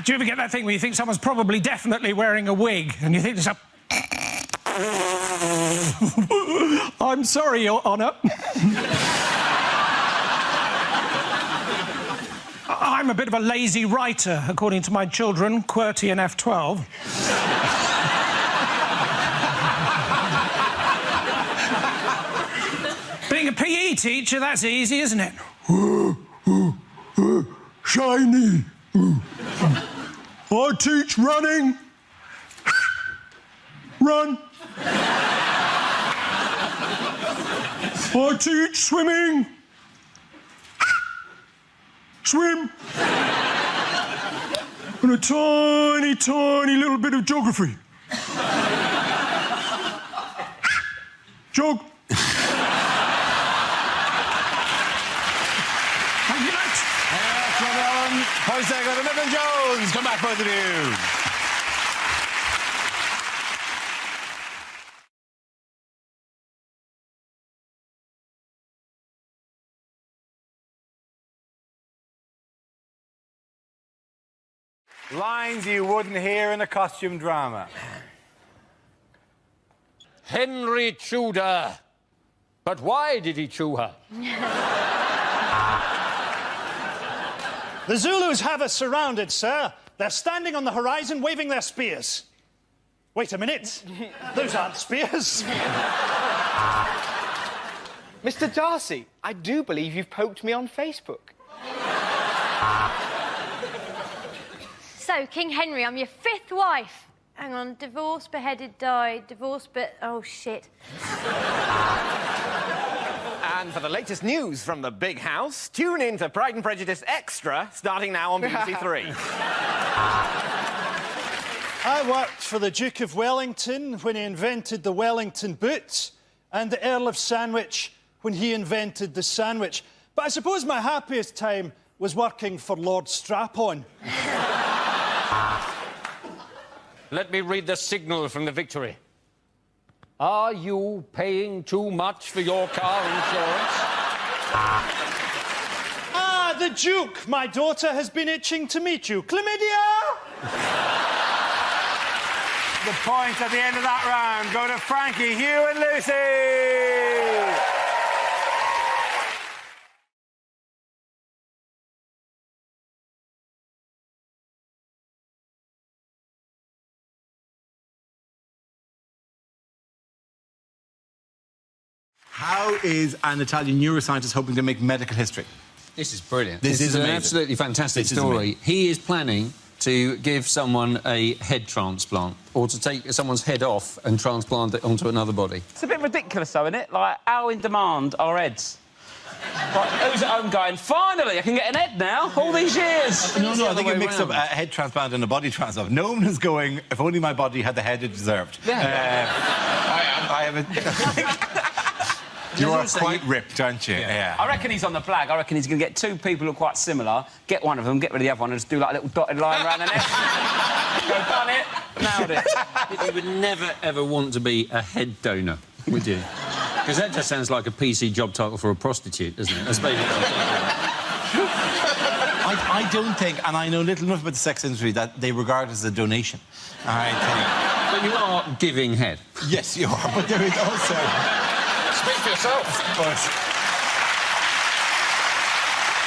Do you ever get that thing where you think someone's probably definitely wearing a wig, and you think to yourself, I'm sorry, Your Honour. I'm a bit of a lazy writer, according to my children, QWERTY and F12. Being a PE teacher, that's easy, isn't it? Shiny. I teach running. Run. I teach swimming. Swim. And a tiny, tiny little bit of geography. Jog. Thank you, Matt. Post second to Milton Jones. Come back, both of you. Lines you wouldn't hear in a costume drama. Henry chewed her. But why did he chew her? The Zulus have us surrounded, sir. They're standing on the horizon waving their spears. Wait a minute. Those aren't spears. Mr. Darcy, I do believe you've poked me on Facebook. So, King Henry, I'm your 5th wife. Hang on, divorced, beheaded, died, divorced, but... Oh, shit. And for the latest news from the big house, tune in to Pride and Prejudice Extra, starting now on BBC Three. I worked for the Duke of Wellington when he invented the Wellington boot, and the Earl of Sandwich when he invented the sandwich. But I suppose my happiest time was working for Lord Strap-on. Let me read the signal from the Victory. Are you paying too much for your car insurance? Ah, the Duke! My daughter has been itching to meet you. Chlamydia! The points at the end of that round go to Frankie, Hugh and Lucy! How is an Italian neuroscientist hoping to make medical history? This is brilliant. This is an amazing. absolutely fantastic This is story. amazing. He is planning to give someone a head transplant, or to take someone's head off and transplant it onto another body. It's a bit ridiculous, though, isn't it? Like, how in demand are heads? Like, who's at home going, finally, I can get an head now, all these years? No, I think you mix up a head transplant and a body transplant. No one is going, if only my body had the head it deserved. Yeah. I have a... You are quite ripped, aren't you? Yeah. I reckon he's on the flag. I reckon he's going to get 2 people who are quite similar, get one of them, get rid of the other one, and just do like a little dotted line around the neck. Go, done it, nailed it. You would never, ever want to be a head donor, would you? Because that just sounds like a PC job title for a prostitute, doesn't it? That's basically I don't think, and I know little enough about the sex industry, that they regard it as a donation. I think. But you are giving head. Yes, you are, but there is also... Speak for yourself. But...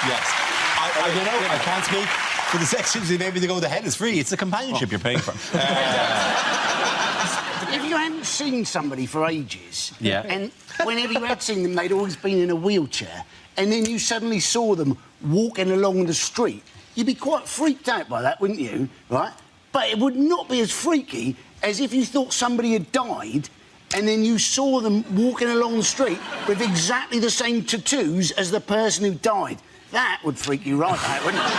Yes. I don't know, I can't speak for the sex industry. Maybe they go, the head is free. It's the companionship you're paying for. If you hadn't seen somebody for ages, Yeah. and whenever you had seen them, they'd always been in a wheelchair, and then you suddenly saw them walking along the street, you'd be quite freaked out by that, wouldn't you? Right? But it would not be as freaky as if you thought somebody had died and then you saw them walking along the street with exactly the same tattoos as the person who died. That would freak you right out, wouldn't it?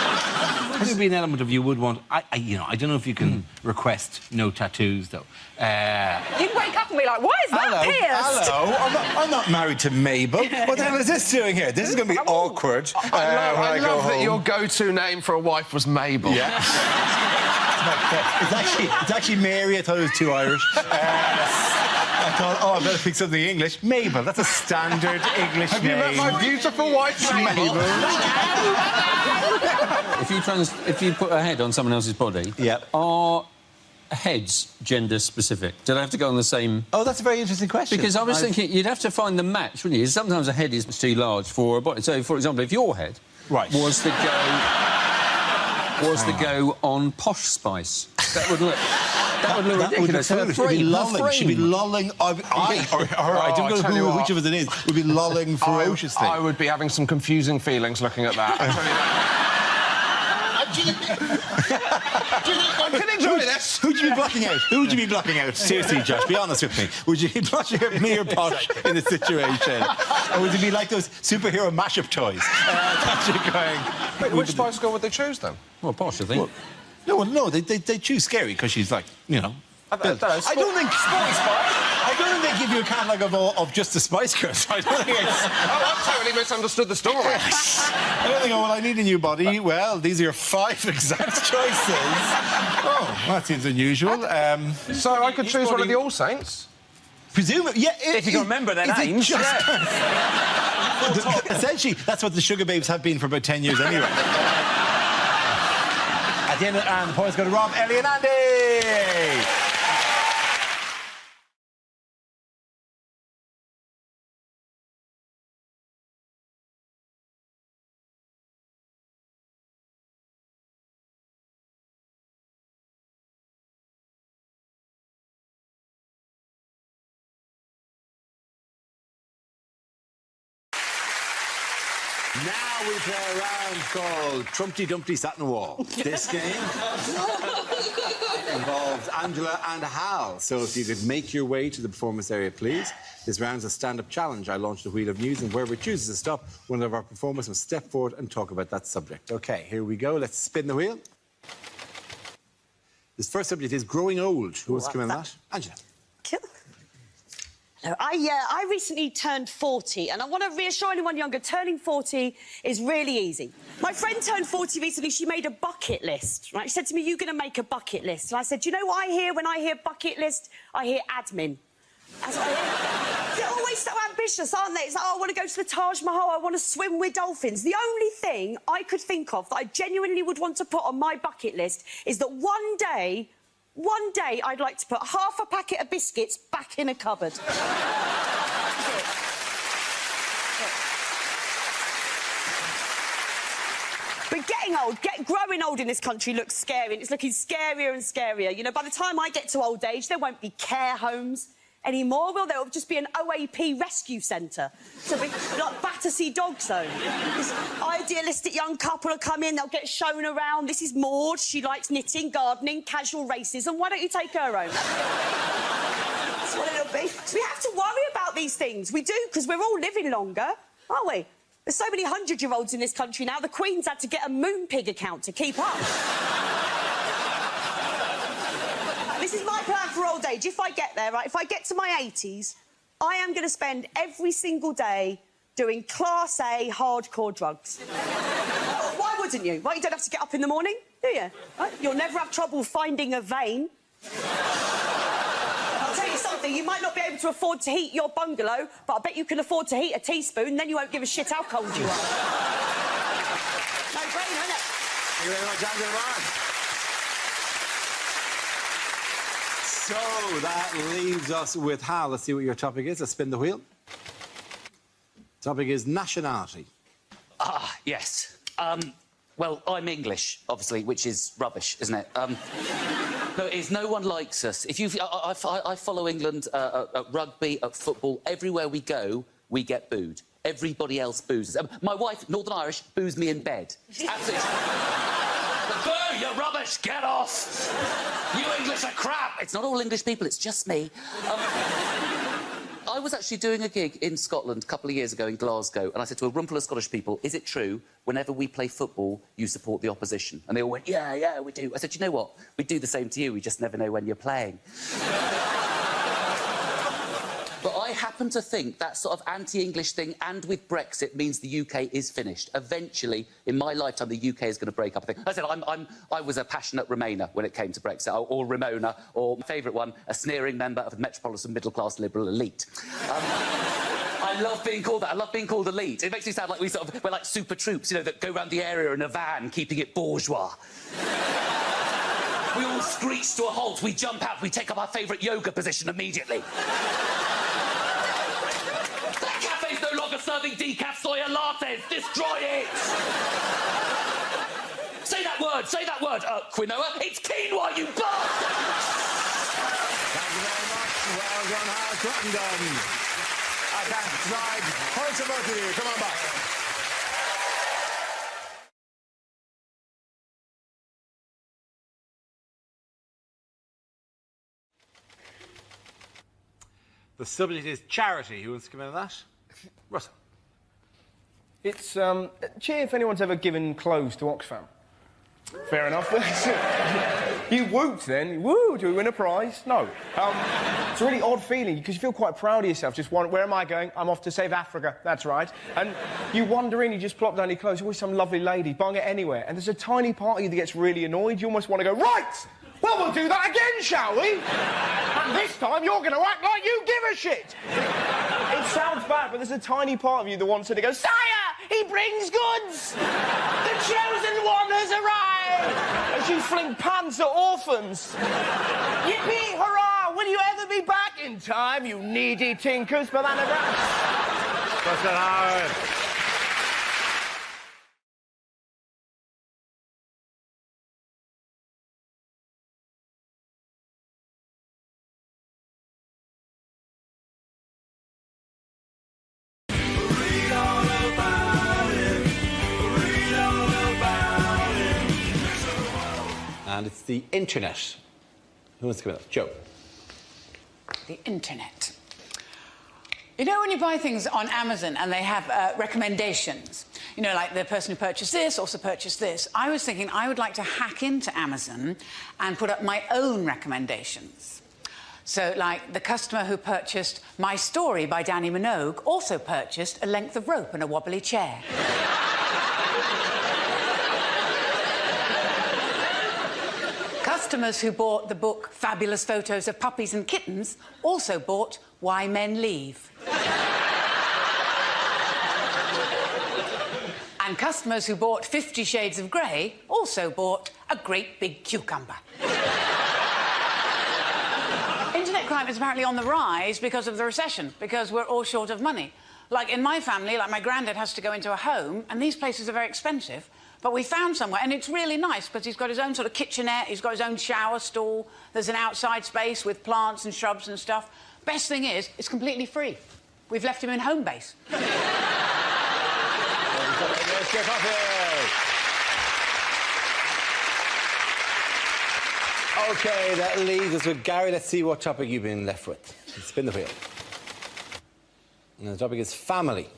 There would be an element of you would want... I don't know if you can request no tattoos, though. You'd wake up and be like, why is that pierced? Hello, I'm not married to Mabel. What the hell is this doing here? This is going to be awkward. I love that your go-to name for a wife was Mabel. Yeah. It's actually Mary. I thought it was too Irish. I thought, I better pick something English. Mabel, that's a standard English Have name. you met my beautiful wife, Mabel? If you put a head on someone else's body, are heads gender-specific? Do they have to go on the same... Oh, that's a very interesting question. Because I was thinking you'd have to find the match, wouldn't you? Sometimes a head is too large for a body. So, for example, if your head was to go on Posh Spice, that would look... That would look ridiculous. She'd be lolling. I don't know which of us it is. Would be lolling ferociously. I would be having some confusing feelings looking at that. I'm kidding, who'd you be blocking out? Who would you be blocking out? Seriously, Josh, be honest with me. Would you be blocking out me or Posh in this situation? Or would it be like those superhero mashup toys? Wait, which Spice Girl would they choose, then? Well, Posh, I think. No, they choose Scary because she's like, you know... I don't think they give you a catalogue of just the Spice Girls. I don't think it's... I totally misunderstood the story. I don't think, I need a new body. Well, these are your 5 exact choices. Oh, that seems unusual. So I could choose one of the All Saints? Presumably, yeah. If you can remember their names. Essentially, that's what the Sugar Babes have been for about 10 years anyway. At the end of the points go to Rob, Ellie and Andy! Now we play a round called Trumpty Dumpty Sat in the Wall. This game involves Angela and Hal. So if you could make your way to the performance area, please. This round's a stand-up challenge. I launched the Wheel of News, and wherever it chooses to stop, one of our performers must step forward and talk about that subject. OK, here we go. Let's spin the wheel. This first subject is growing old. Who wants to come in that? Angela. No, I recently turned 40, and I want to reassure anyone younger, turning 40 is really easy. My friend turned 40 recently. She made a bucket list, right? She said to me, you're going to make a bucket list. And I said, do you know what I hear when I hear bucket list? I hear admin. That's what I hear. They're always so ambitious, aren't they? It's like, oh, I want to go to the Taj Mahal, I want to swim with dolphins. The only thing I could think of that I genuinely would want to put on my bucket list is that one day, I'd like to put half a packet of biscuits back in a cupboard. But getting old, growing old in this country looks scary, and it's looking scarier and scarier. You know, by the time I get to old age, there won't be care homes anymore, will there? It'll just be an OAP rescue centre. So it'll be like Battersea Dog Zone. This idealistic young couple will come in, they'll get shown around. This is Maud, she likes knitting, gardening, casual racism. Why don't you take her home? That's what it'll be. So we have to worry about these things. We do, because we're all living longer, aren't we? There's so many 100-year-olds in this country now, the Queen's had to get a Moonpig account to keep up. This is my plan for old age. If I get there, right, if I get to my 80s, I am going to spend every single day doing Class A hardcore drugs. Why wouldn't you? Well, you don't have to get up in the morning, do you? Right? You'll never have trouble finding a vein. I'll tell you something, you might not be able to afford to heat your bungalow, but I bet you can afford to heat a teaspoon, then you won't give a shit how cold you are. No brainer, isn't it? Thank you very much, Angela. So that leaves us with Hal. Let's see what your topic is. Let's spin the wheel. Topic is nationality. Ah, yes. Well, I'm English, obviously, which is rubbish, isn't it? No, it is. No one likes us. If you, I follow England at rugby, at football. Everywhere we go, we get booed. Everybody else boos us. My wife, Northern Irish, boos me in bed. Absolutely. Boo! You're rubbish! Get off! You English are crap! It's not all English people, it's just me. I was actually doing a gig in Scotland a couple of years ago in Glasgow, and I said to a room full of Scottish people, is it true, whenever we play football, you support the opposition? And they all went, yeah, we do. I said, you know what? We do the same to you, we just never know when you're playing. But I happen to think that sort of anti-English thing, and with Brexit, means the UK is finished. Eventually, in my lifetime, the UK is going to break up. I said I was a passionate Remainer when it came to Brexit, or Ramona, or my favourite one, a sneering member of the metropolitan middle-class liberal elite. I love being called that. I love being called elite. It makes me sound like we're like super troops, you know, that go around the area in a van, keeping it bourgeois. We all screech to a halt, we jump out, we take up our favourite yoga position immediately. No longer serving decaf soya lattes. Destroy it! Say that word, quinoa. It's quinoa, you bastard! Thank you very much. Well done, Hal Crittenden. I can't slide. Points to both of you. Come on back. The subject is charity. Who wants to come in on that? Russell. It's, cheer if anyone's ever given clothes to Oxfam. Fair enough. You whooped then. Woo, do we win a prize? No. It's a really odd feeling because you feel quite proud of yourself. Just wonder, where am I going? I'm off to save Africa. That's right. And you wander in, you just plop down your clothes. Always some lovely lady buying it anywhere. And there's a tiny part of you that gets really annoyed. You almost want to go, right! Well, we'll do that again, shall we? And this time you're going to act like you give a shit. It sounds bad, but there's a tiny part of you that wants her to go, Sire, he brings goods! The chosen one has arrived! As you fling pants at orphans. Yippee, hurrah! Will you ever be back in time, you needy tinkers, banana brats? Russell Howard. Read all about it. And it's the internet. Who wants to come up? Joe. The internet. You know when you buy things on Amazon and they have recommendations? You know, like the person who purchased this also purchased this. I was thinking I would like to hack into Amazon and put up my own recommendations. So, like, the customer who purchased My Story by Danny Minogue also purchased a length of rope and a wobbly chair. Customers who bought the book Fabulous Photos of Puppies and Kittens also bought Why Men Leave. And customers who bought 50 Shades of Grey also bought a great big cucumber. Internet crime is apparently on the rise because of the recession, because we're all short of money. Like, in my family, like, my granddad has to go into a home, and these places are very expensive, but we found somewhere, and it's really nice, because he's got his own sort of kitchenette, he's got his own shower stall, there's an outside space with plants and shrubs and stuff. Best thing is, it's completely free. We've left him in home base. OK, that leaves us with Gary. Let's see what topic you've been left with. Spin the wheel. And the topic is family.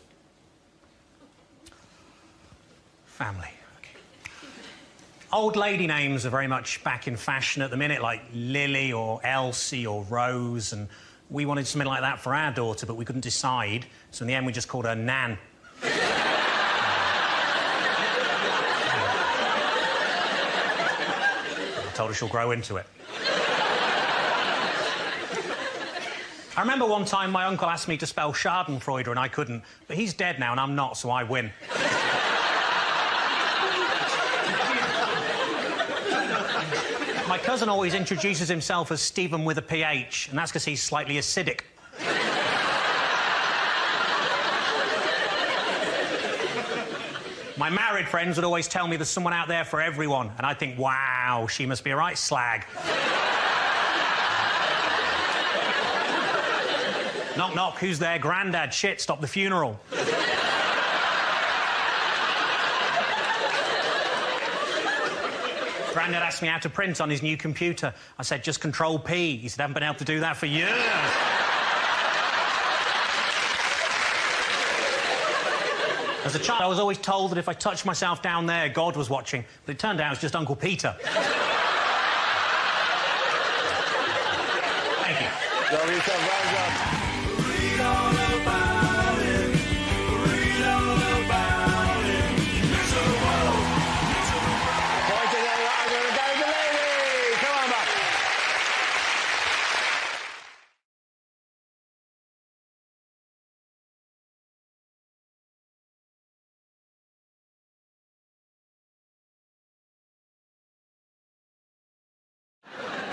Family. Okay. Old lady names are very much back in fashion at the minute, like Lily or Elsie or Rose, and we wanted something like that for our daughter, but we couldn't decide, so in the end we just called her Nan. I told her she'll grow into it. I remember one time my uncle asked me to spell Schadenfreude and I couldn't, but he's dead now and I'm not, so I win. My cousin always introduces himself as Stephen with a PH, and that's because he's slightly acidic. My married friends would always tell me there's someone out there for everyone, and I'd think, wow, she must be a right slag. Knock, knock, who's there? Grandad. Shit, stop the funeral. Grandad asked me how to print on his new computer. I said, just Control-P. He said, I haven't been able to do that for years. As a child, I was always told that if I touched myself down there, God was watching. But it turned out it was just Uncle Peter. Thank you.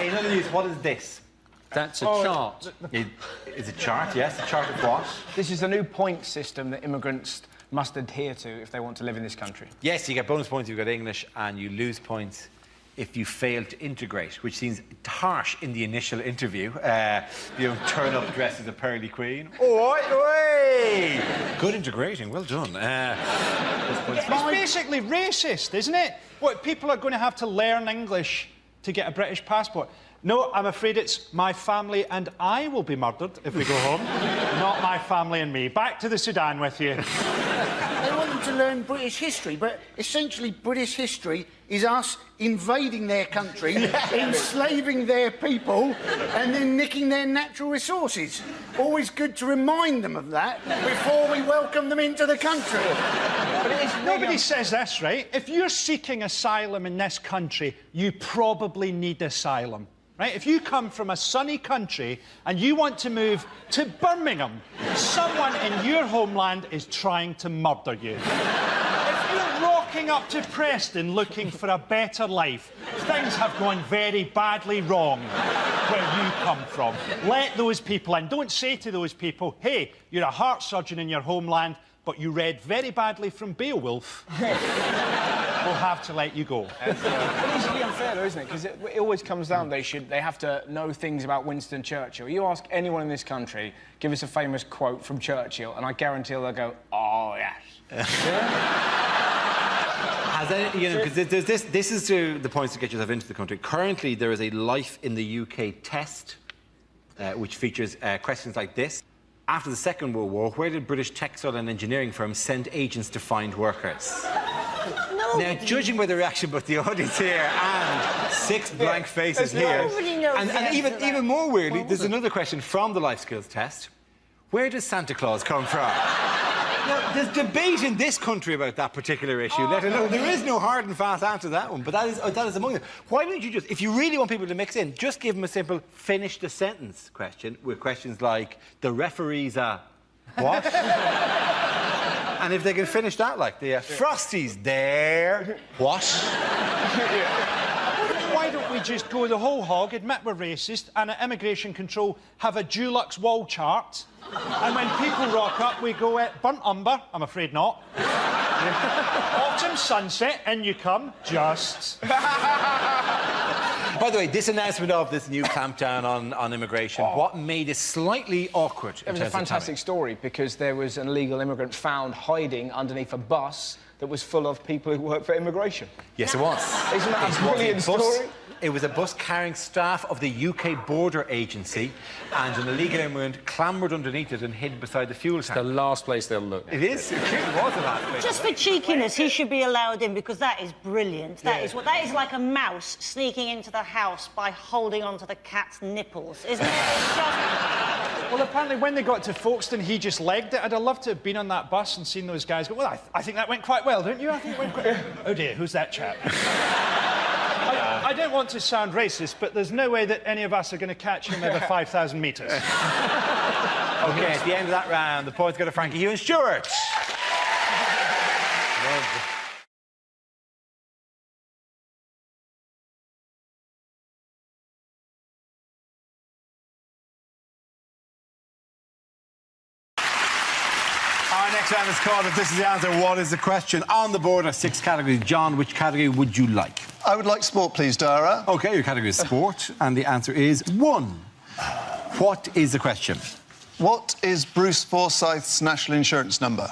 In other news, what is this? That's a chart. It's a chart, yes. A chart of what? This is a new point system that immigrants must adhere to if they want to live in this country. Yes, you get bonus points if you've got English, and you lose points if you fail to integrate, which seems harsh in the initial interview. You turn up dressed as a pearly queen. Oi! Good integrating, well done. It's basically racist, isn't it? What, people are going to have to learn English to get a British passport? No, I'm afraid it's my family and I will be murdered if we go home. Not my family and me. Back to the Sudan with you. They want them to learn British history, but essentially British history is us invading their country, enslaving their people, and then nicking their natural resources. Always good to remind them of that before we welcome them into the country. But nobody says this, right? If you're seeking asylum in this country, you probably need asylum. Right? If you come from a sunny country and you want to move to Birmingham, someone in your homeland is trying to murder you. If you're rocking up to Preston looking for a better life, things have gone very badly wrong where you come from. Let those people in. Don't say to those people, hey, you're a heart surgeon in your homeland, but you read very badly from Beowulf. We'll have to let you go. It's easily unfair, though, isn't it? Because it always comes down, they have to know things about Winston Churchill. You ask anyone in this country, give us a famous quote from Churchill, and I guarantee they'll go, oh, yes. Has any, you know, because this is to the points to get yourself into the country. Currently, there is a Life in the UK test, which features questions like this. After the Second World War, where did British textile and engineering firms send agents to find workers? Now, judging by the reaction both the audience here and 6 blank faces here, and even more weirdly, there's another question from the life skills test. Where does Santa Claus come from? Now, there's debate in this country about that particular issue, let alone there is no hard and fast answer to that one, but that is among them. Why don't you just, if you really want people to mix in, just give them a simple finish the sentence question with questions like, the referee's a what? And if they can finish that like the Frosty's there, what? Why don't we just go the whole hog, admit we're racist, and at immigration control have a Dulux wall chart, and when people rock up, we go burnt umber, I'm afraid not. Autumn sunset, in you come, just. By the way, this announcement of this new clampdown on immigration, what made it slightly awkward? It was a fantastic story because there was an illegal immigrant found hiding underneath a bus that was full of people who work for immigration. Yes, it was. Isn't that a brilliant story? It was a bus carrying staff of the UK Border Agency, and an illegal immigrant clambered underneath it and hid beside the fuel tank. The last place they'll look. It is. It was the last place. Just for cheekiness, he should be allowed in because that is brilliant. That is like a mouse sneaking into the house by holding onto the cat's nipples, isn't it? It's just... Well, apparently when they got to Folkestone, he just legged it. I'd have loved to have been on that bus and seen those guys go, well, I think that went quite well, don't you? I think it went quite... Oh, dear, who's that chap? I don't want to sound racist, but there's no way that any of us are going to catch him over 5,000 metres. OK, at the end of that round, the points go to Frankie, Hugh and Stuart. Our next round is called If This Is the Answer, What Is the Question? On the board are 6 categories. John, which category would you like? I would like sport, please, Dara. OK, your category is sport, and the answer is 1. What is the question? What is Bruce Forsyth's national insurance number?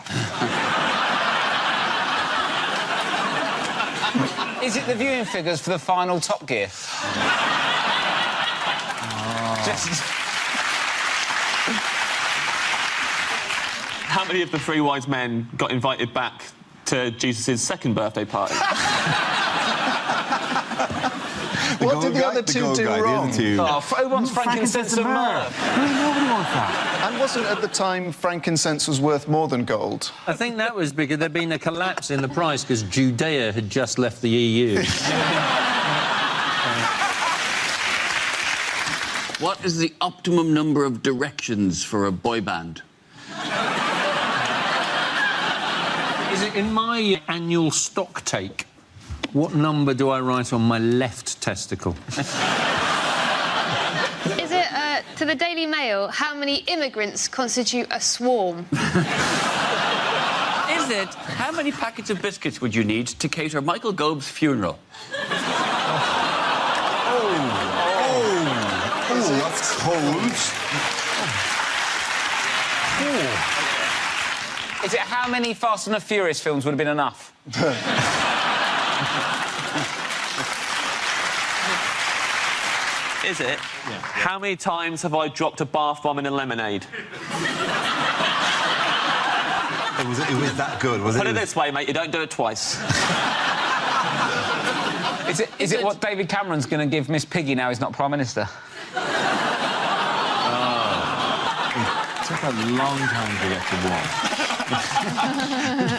Is it the viewing figures for the final Top Gear? How many of the 3 wise men got invited back to Jesus' second birthday party? What did the other 2 do wrong? Who wants frankincense and myrrh? Nobody wants that. And wasn't at the time frankincense was worth more than gold? I think that was because there'd been a collapse in the price because Judea had just left the EU. What is the optimum number of directions for a boy band? Is it in my annual stock take? What number do I write on my left testicle? Is it, to the Daily Mail, how many immigrants constitute a swarm? Is it, how many packets of biscuits would you need to cater Michael Gobe's funeral? That's cold. Is it how many Fast and the Furious films would have been enough? Is it? Yeah. How many times have I dropped a bath bomb in a lemonade? It was that good, was it? Put it this way, mate, you don't do it twice. Is it what David Cameron's going to give Miss Piggy now he's not Prime Minister? It took a long time to get to one.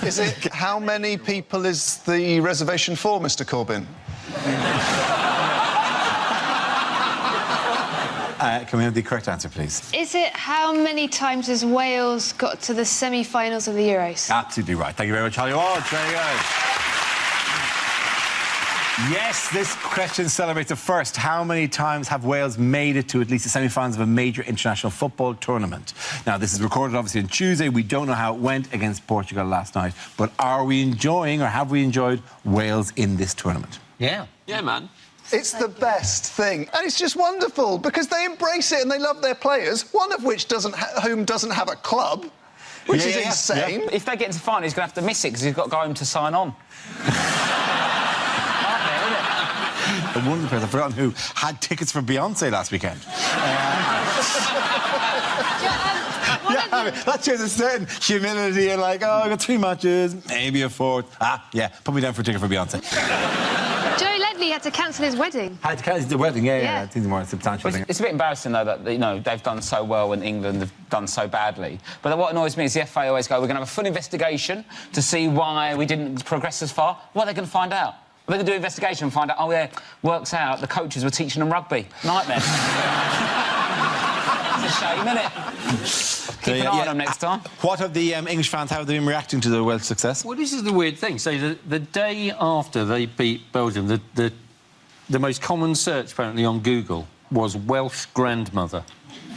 Is it how many people is the reservation for, Mr. Corbyn? Can we have the correct answer, please? Is it how many times has Wales got to the semi-finals of the Euros? Absolutely right. Thank you very much, Holly Ward. Very good. Yes, this question celebrates a first. How many times have Wales made it to at least the semi-finals of a major international football tournament? Now, this is recorded, obviously, on Tuesday. We don't know how it went against Portugal last night. But are we enjoying, or have we enjoyed, Wales in this tournament? Yeah. Yeah, man. It's the best thing. And it's just wonderful, because they embrace it and they love their players, one of which doesn't have a club, which is insane. If they get into the final, he's going to have to miss it, because he's got to go home to sign on. The one person, I've forgotten who, had tickets for Beyonce last weekend. That shows a certain humility. You're like, oh, I got 3 matches, maybe a 4th. Yeah, put me down for a ticket for Beyonce. Joe Ledley had to cancel his wedding. Had to cancel the wedding, yeah. I think it's more substantial thing. It's a bit embarrassing, though, that, you know, they've done so well and England have done so badly. But what annoys me is the FA always go, we're going to have a full investigation to see why we didn't progress as far. What are they going to find out? They're going to do an investigation and find out, oh, yeah, works out, the coaches were teaching them rugby. Nightmare. It's a shame, isn't it? Keep an eye on them next time. What have the English fans, how have they been reacting to the Welsh success? Well, this is the weird thing. So the day after they beat Belgium, the most common search, apparently, on Google was Welsh grandmother.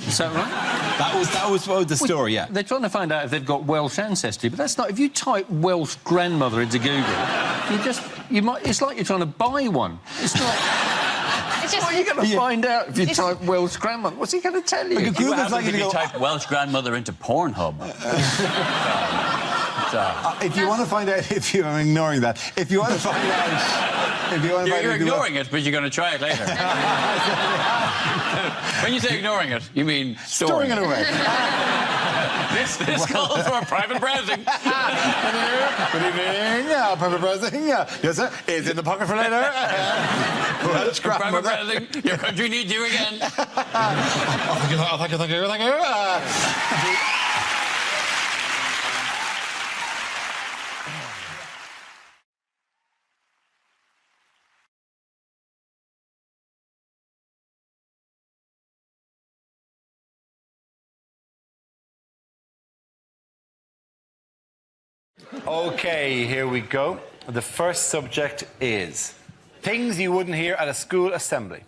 Is that right? That was the story, yeah. They're trying to find out if they've got Welsh ancestry, but that's not... If you type Welsh grandmother into Google, it's like you're trying to buy one. It's not... What are you going to find out if you type Welsh grandmother? What's he going to tell you? What happens if you type Welsh grandmother into Pornhub? If you want to find out if I'm ignoring that. If you want to find out... You're ignoring it, but you're going to try it later. When you say ignoring it, you mean storing it away. This calls for private browsing. Good evening. Private browsing. Yes, sir. It's in the pocket for later. Private browsing. Your country needs you again. Thank you. OK, here we go. The first subject is things you wouldn't hear at a school assembly.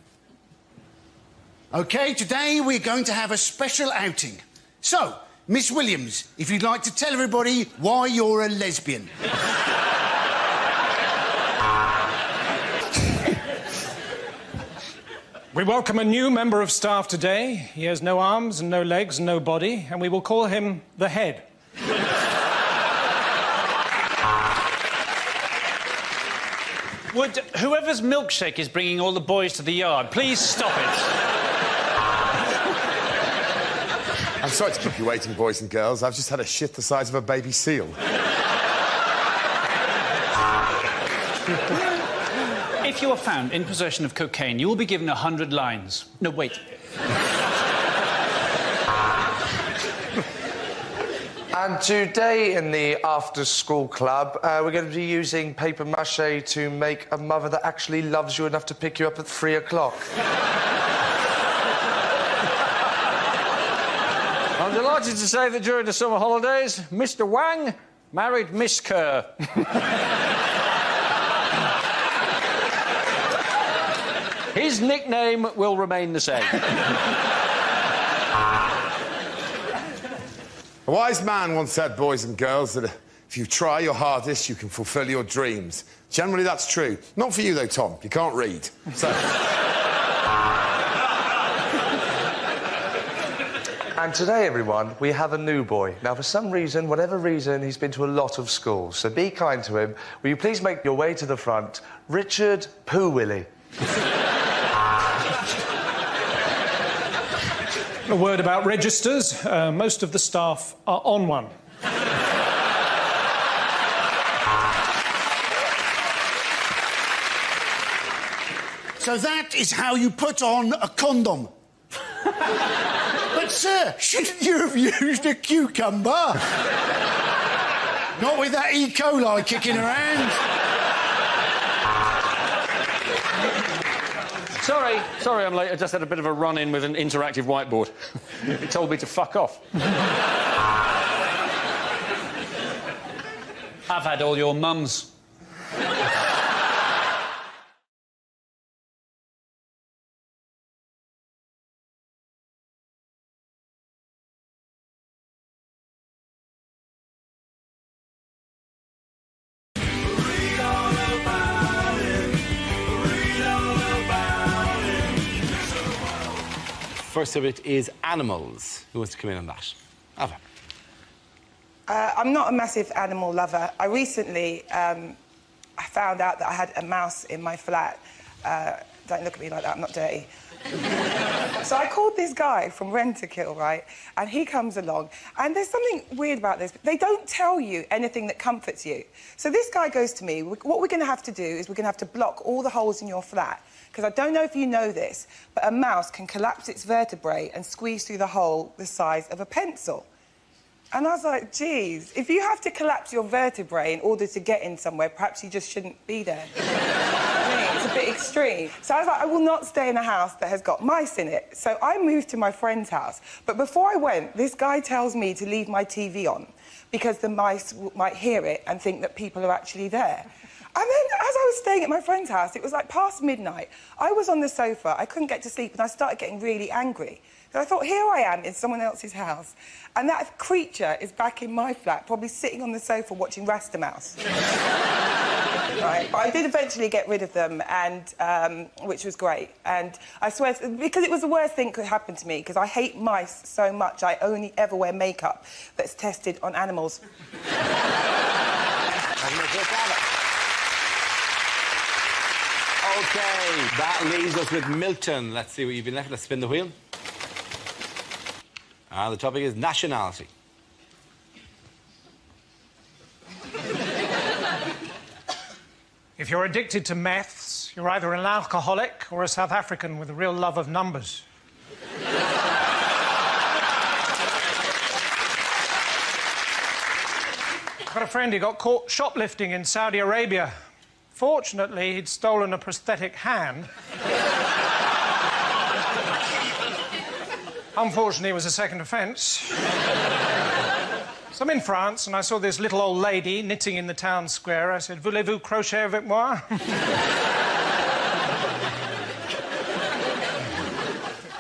OK, today we're going to have a special outing. So, Miss Williams, if you'd like to tell everybody why you're a lesbian. We welcome a new member of staff today. He has no arms and no legs and no body, and we will call him the Head. Would whoever's milkshake is bringing all the boys to the yard, please stop it. I'm sorry to keep you waiting, boys and girls. I've just had a shit the size of a baby seal. If you are found in possession of cocaine, you will be given 100 lines. No, wait. And today in the after-school club, we're going to be using paper mache to make a mother that actually loves you enough to pick you up at 3 o'clock. I'm delighted to say that during the summer holidays, Mr. Wang married Miss Kerr. His nickname will remain the same. A wise man once said, boys and girls, that if you try your hardest, you can fulfil your dreams. Generally, that's true. Not for you, though, Tom. You can't read. So... And today, everyone, we have a new boy. Now, for some reason, whatever reason, he's been to a lot of schools, so be kind to him. Will you please make your way to the front? Richard Poo Willie. A word about registers. Most of the staff are on one. So that is how you put on a condom. But, sir, shouldn't you have used a cucumber? Not with that E. coli kicking around. Sorry I'm late. I just had a bit of a run-in with an interactive whiteboard. It told me to fuck off. I've had all your mums. First subject is animals. Who wants to come in on that? Ava. I'm not a massive animal lover. I recently I found out that I had a mouse in my flat. Don't look at me like that, I'm not dirty. So I called this guy from Rentokil, right? And he comes along, and there's something weird about this. They don't tell you anything that comforts you. So this guy goes to me, what we're going to have to do is we're going to have to block all the holes in your flat, because I don't know if you know this, but a mouse can collapse its vertebrae and squeeze through the hole the size of a pencil. And I was like, geez, if you have to collapse your vertebrae in order to get in somewhere, perhaps you just shouldn't be there. It's a bit extreme. So I was like, I will not stay in a house that has got mice in it. So I moved to my friend's house. But before I went, this guy tells me to leave my TV on because the mice might hear it and think that people are actually there. And then, as I was staying at my friend's house, it was like past midnight. I was on the sofa, I couldn't get to sleep, and I started getting really angry. So I thought, here I am in someone else's house, and that creature is back in my flat, probably sitting on the sofa watching Rasta Mouse. Right? But I did eventually get rid of them, and which was great. And I swear, because it was the worst thing that could happen to me, because I hate mice so much, I only ever wear makeup that's tested on animals. OK, that leaves us with Milton. Let's see what you've been left. Let's spin the wheel. The topic is nationality. If you're addicted to meths, you're either an alcoholic or a South African with a real love of numbers. I've got a friend who got caught shoplifting in Saudi Arabia. Fortunately, he'd stolen a prosthetic hand. Unfortunately, it was a second offence. So I'm in France, and I saw this little old lady knitting in the town square. I said, voulez-vous crochet avec moi?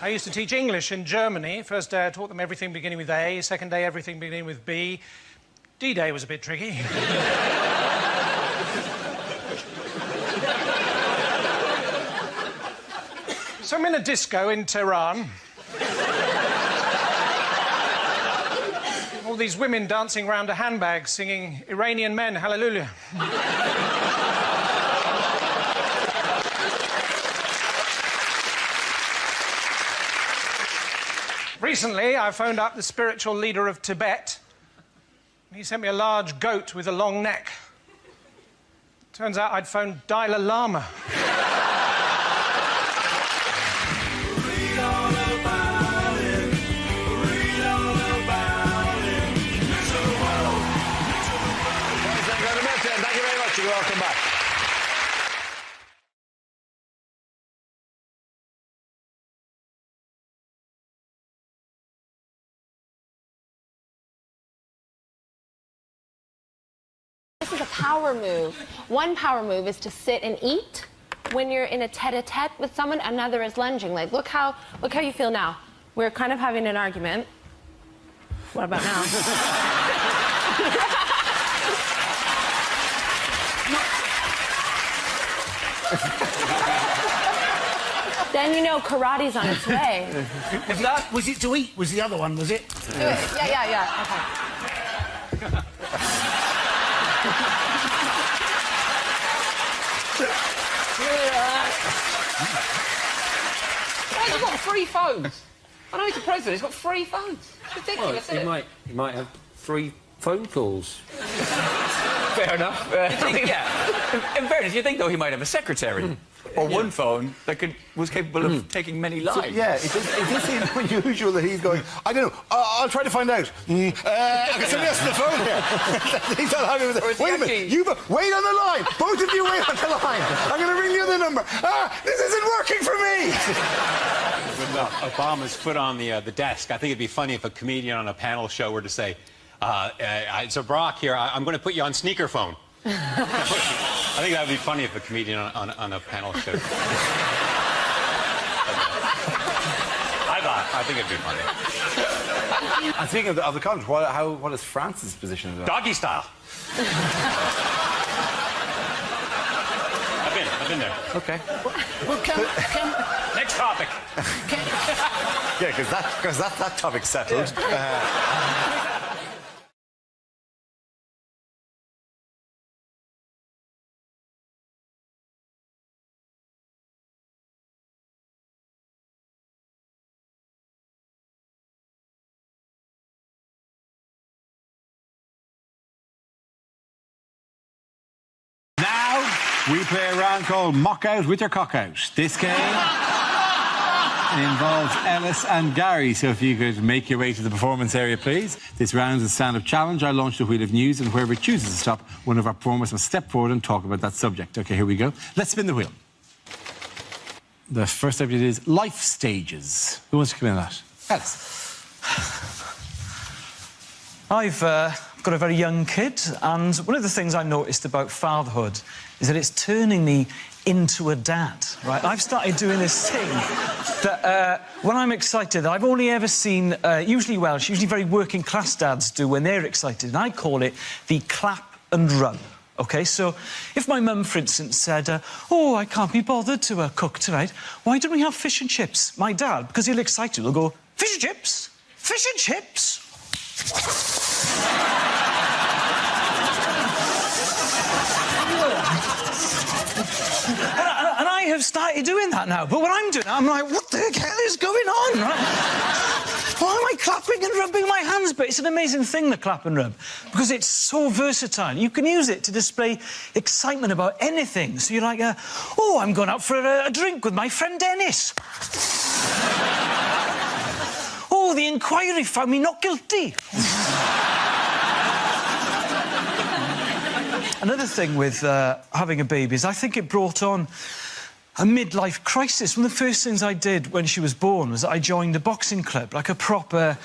I used to teach English in Germany. First day, I taught them everything beginning with A. Second day, everything beginning with B. D-Day was a bit tricky. So I'm in a disco in Tehran. All these women dancing around a handbag singing Iranian Men, Hallelujah. Recently, I phoned up the spiritual leader of Tibet. He sent me a large goat with a long neck. Turns out I'd phoned Dalai Lama. You're welcome back. This is a power move. One power move is to sit and eat when you're in a tete-a-tete with someone. Another is lunging. Like, look how you feel now. We're kind of having an argument. What about now? Then you know karate's on its way. If that was it to eat, was the other one, was it? Do it. Yeah. Okay. He's got 3 phones. I know he's the president. He's got 3 phones. It's ridiculous, isn't it? He might have 3 phone calls. Fair enough. In fairness, you think, though, he might have a secretary. Or one phone that was capable of taking many lives. So, yeah, it does seem unusual that he's going, I don't know, I'll try to find out. I got somebody else on the phone here. He's not happy with it. Wait a minute, wait on the line. Both of you wait on the line. I'm going to ring the other number. This isn't working for me. With Obama's foot on the desk, I think it'd be funny if a comedian on a panel show were to say, so Brock here, I'm going to put you on sneakerphone. I think that would be funny if a comedian on a panel show. I think it'd be funny. And speaking of the conference, what is France's position? Doggy style. I've been there. Okay. Well, Next topic. Yeah, because that topic's settled. Yeah. We play a round called Mock Out with your Cock Out. This game involves Ellis and Gary, so if you could make your way to the performance area, please. This round is a stand-up challenge. I launch the wheel of news, and whoever chooses to stop, one of our performers must step forward and talk about that subject. OK, here we go. Let's spin the wheel. The first subject is life stages. Who wants to come in on that? Ellis. I've got a very young kid, and one of the things I noticed about fatherhood is that it's turning me into a dad, right? I've started doing this thing that when I'm excited, I've only ever seen, usually Welsh, usually very working-class dads do when they're excited, and I call it the clap and rub. OK, so if my mum, for instance, said, oh, I can't be bothered to cook tonight, why don't we have fish and chips? My dad, because he'll excited, will go, fish and chips? Fish and chips? And I have started doing that now, but when I'm doing it, I'm like, what the hell is going on? Why am I clapping and rubbing my hands? But it's an amazing thing, the clap and rub, because it's so versatile. You can use it to display excitement about anything. So you're like, oh, I'm going out for a drink with my friend Dennis. Oh, the inquiry found me not guilty. Another thing with having a baby is I think it brought on a midlife crisis. One of the first things I did when she was born was that I joined a boxing club, like a proper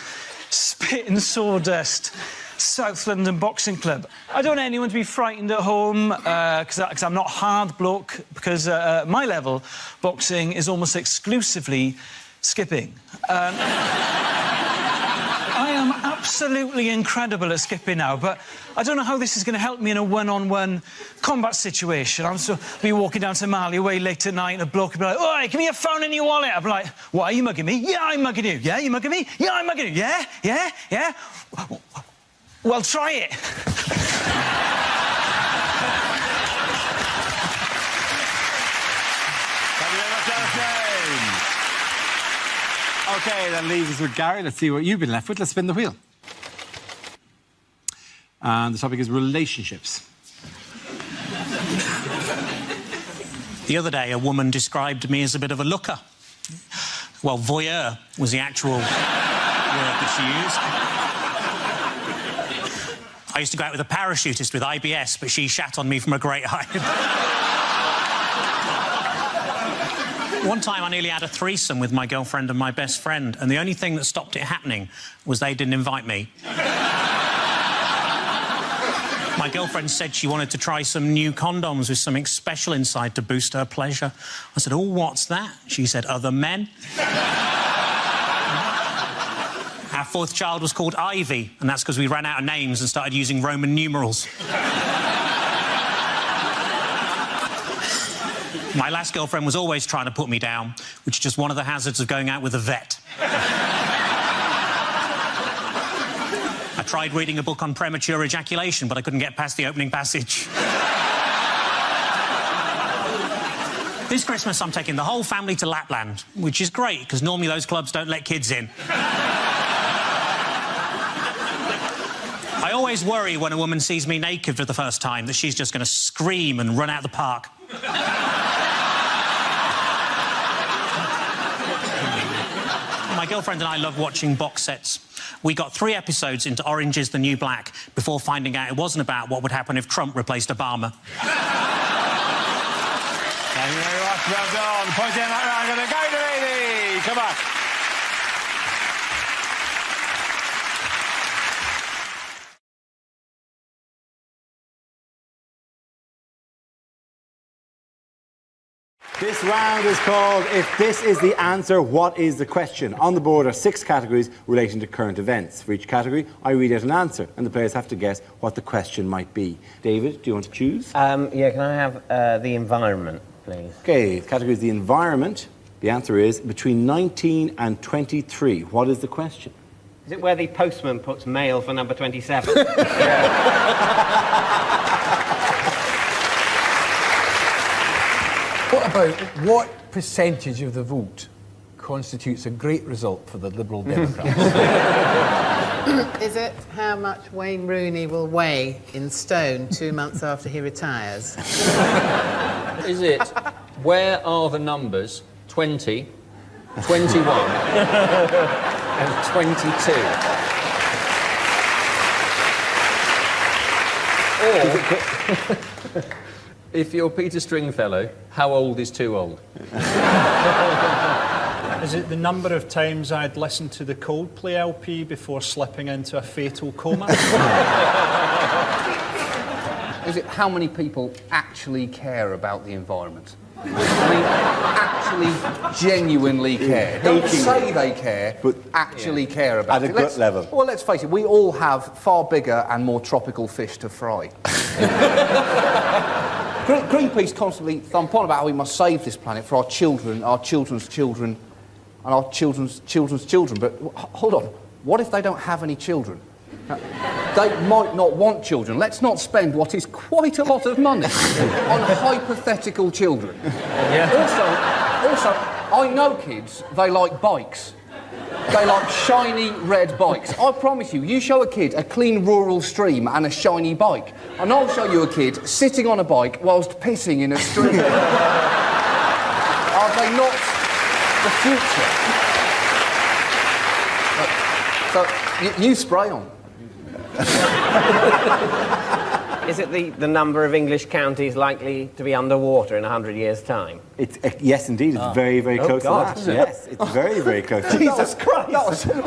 spit and sawdust South London boxing club. I don't want anyone to be frightened at home, because I'm not hard bloke, because at my level, boxing is almost exclusively skipping. I am absolutely incredible at skipping now, but I don't know how this is going to help me in a one-on-one combat situation. I'm so be walking down to Marley Way late at night, and a bloke will be like, "Oi, give me your phone and your wallet." I'm like, "What, are you mugging me?" "Yeah, I'm mugging you." "Yeah, you mugging me?" "Yeah, I'm mugging you." "Yeah, yeah, yeah." "Well, try it." Thank you very much, Alice. OK, that leaves us with Gary. Let's see what you've been left with. Let's spin the wheel. And the topic is relationships. The other day, a woman described me as a bit of a looker. Well, voyeur was the actual word that she used. I used to go out with a parachutist with IBS, but she shat on me from a great height. One time I nearly had a threesome with my girlfriend and my best friend, and the only thing that stopped it happening was they didn't invite me. My girlfriend said she wanted to try some new condoms with something special inside to boost her pleasure. I said, "Oh, what's that?" She said, "Other men." Our fourth child was called Ivy, and that's because we ran out of names and started using Roman numerals. My last girlfriend was always trying to put me down, which is just one of the hazards of going out with a vet. I tried reading a book on premature ejaculation, but I couldn't get past the opening passage. This Christmas, I'm taking the whole family to Lapland, which is great, because normally those clubs don't let kids in. I always worry when a woman sees me naked for the first time that she's just going to scream and run out the park. My girlfriend and I love watching box sets. We got 3 episodes into Orange is the New Black before finding out it wasn't about what would happen if Trump replaced Obama. Thank you very much. Well done. Point in that round. Going to go to lady. Come on. This round is called If This Is the Answer, What Is the Question? On the board are 6 categories relating to current events. For each category, I read out an answer, and the players have to guess what the question might be. David, do you want to choose? Yeah, can I have the environment, please? OK, the category is the environment. The answer is between 19 and 23. What is the question? Is it where the postman puts mail for number 27? What percentage of the vote constitutes a great result for the Liberal Democrats? Is it how much Wayne Rooney will weigh in stone 2 months after he retires? Is it where are the numbers 20, 21 and 22? Or, if you're Peter Stringfellow, how old is too old? Is it the number of times I'd listened to the Coldplay LP before slipping into a fatal coma? Is it how many people actually care about the environment? I mean, actually, genuinely care. Don't say they care, but actually care about it. At a gut level. Well, let's face it, we all have far bigger and more tropical fish to fry. Greenpeace constantly thump on about how we must save this planet for our children, our children's children, and our children's children's children. But hold on, what if they don't have any children? They might not want children. Let's not spend what is quite a lot of money on hypothetical children. Yeah. Also, I know kids, they like bikes. They like shiny red bikes. I promise you, you show a kid a clean rural stream and a shiny bike, and I'll show you a kid sitting on a bike whilst pissing in a stream. Are they not the future? So, you spray on. Is it the number of English counties likely to be underwater in 100 years' time? It's, yes, indeed. It's very, very close God. to that. Yes, it's very, very close to that. Jesus Christ! That's terrible!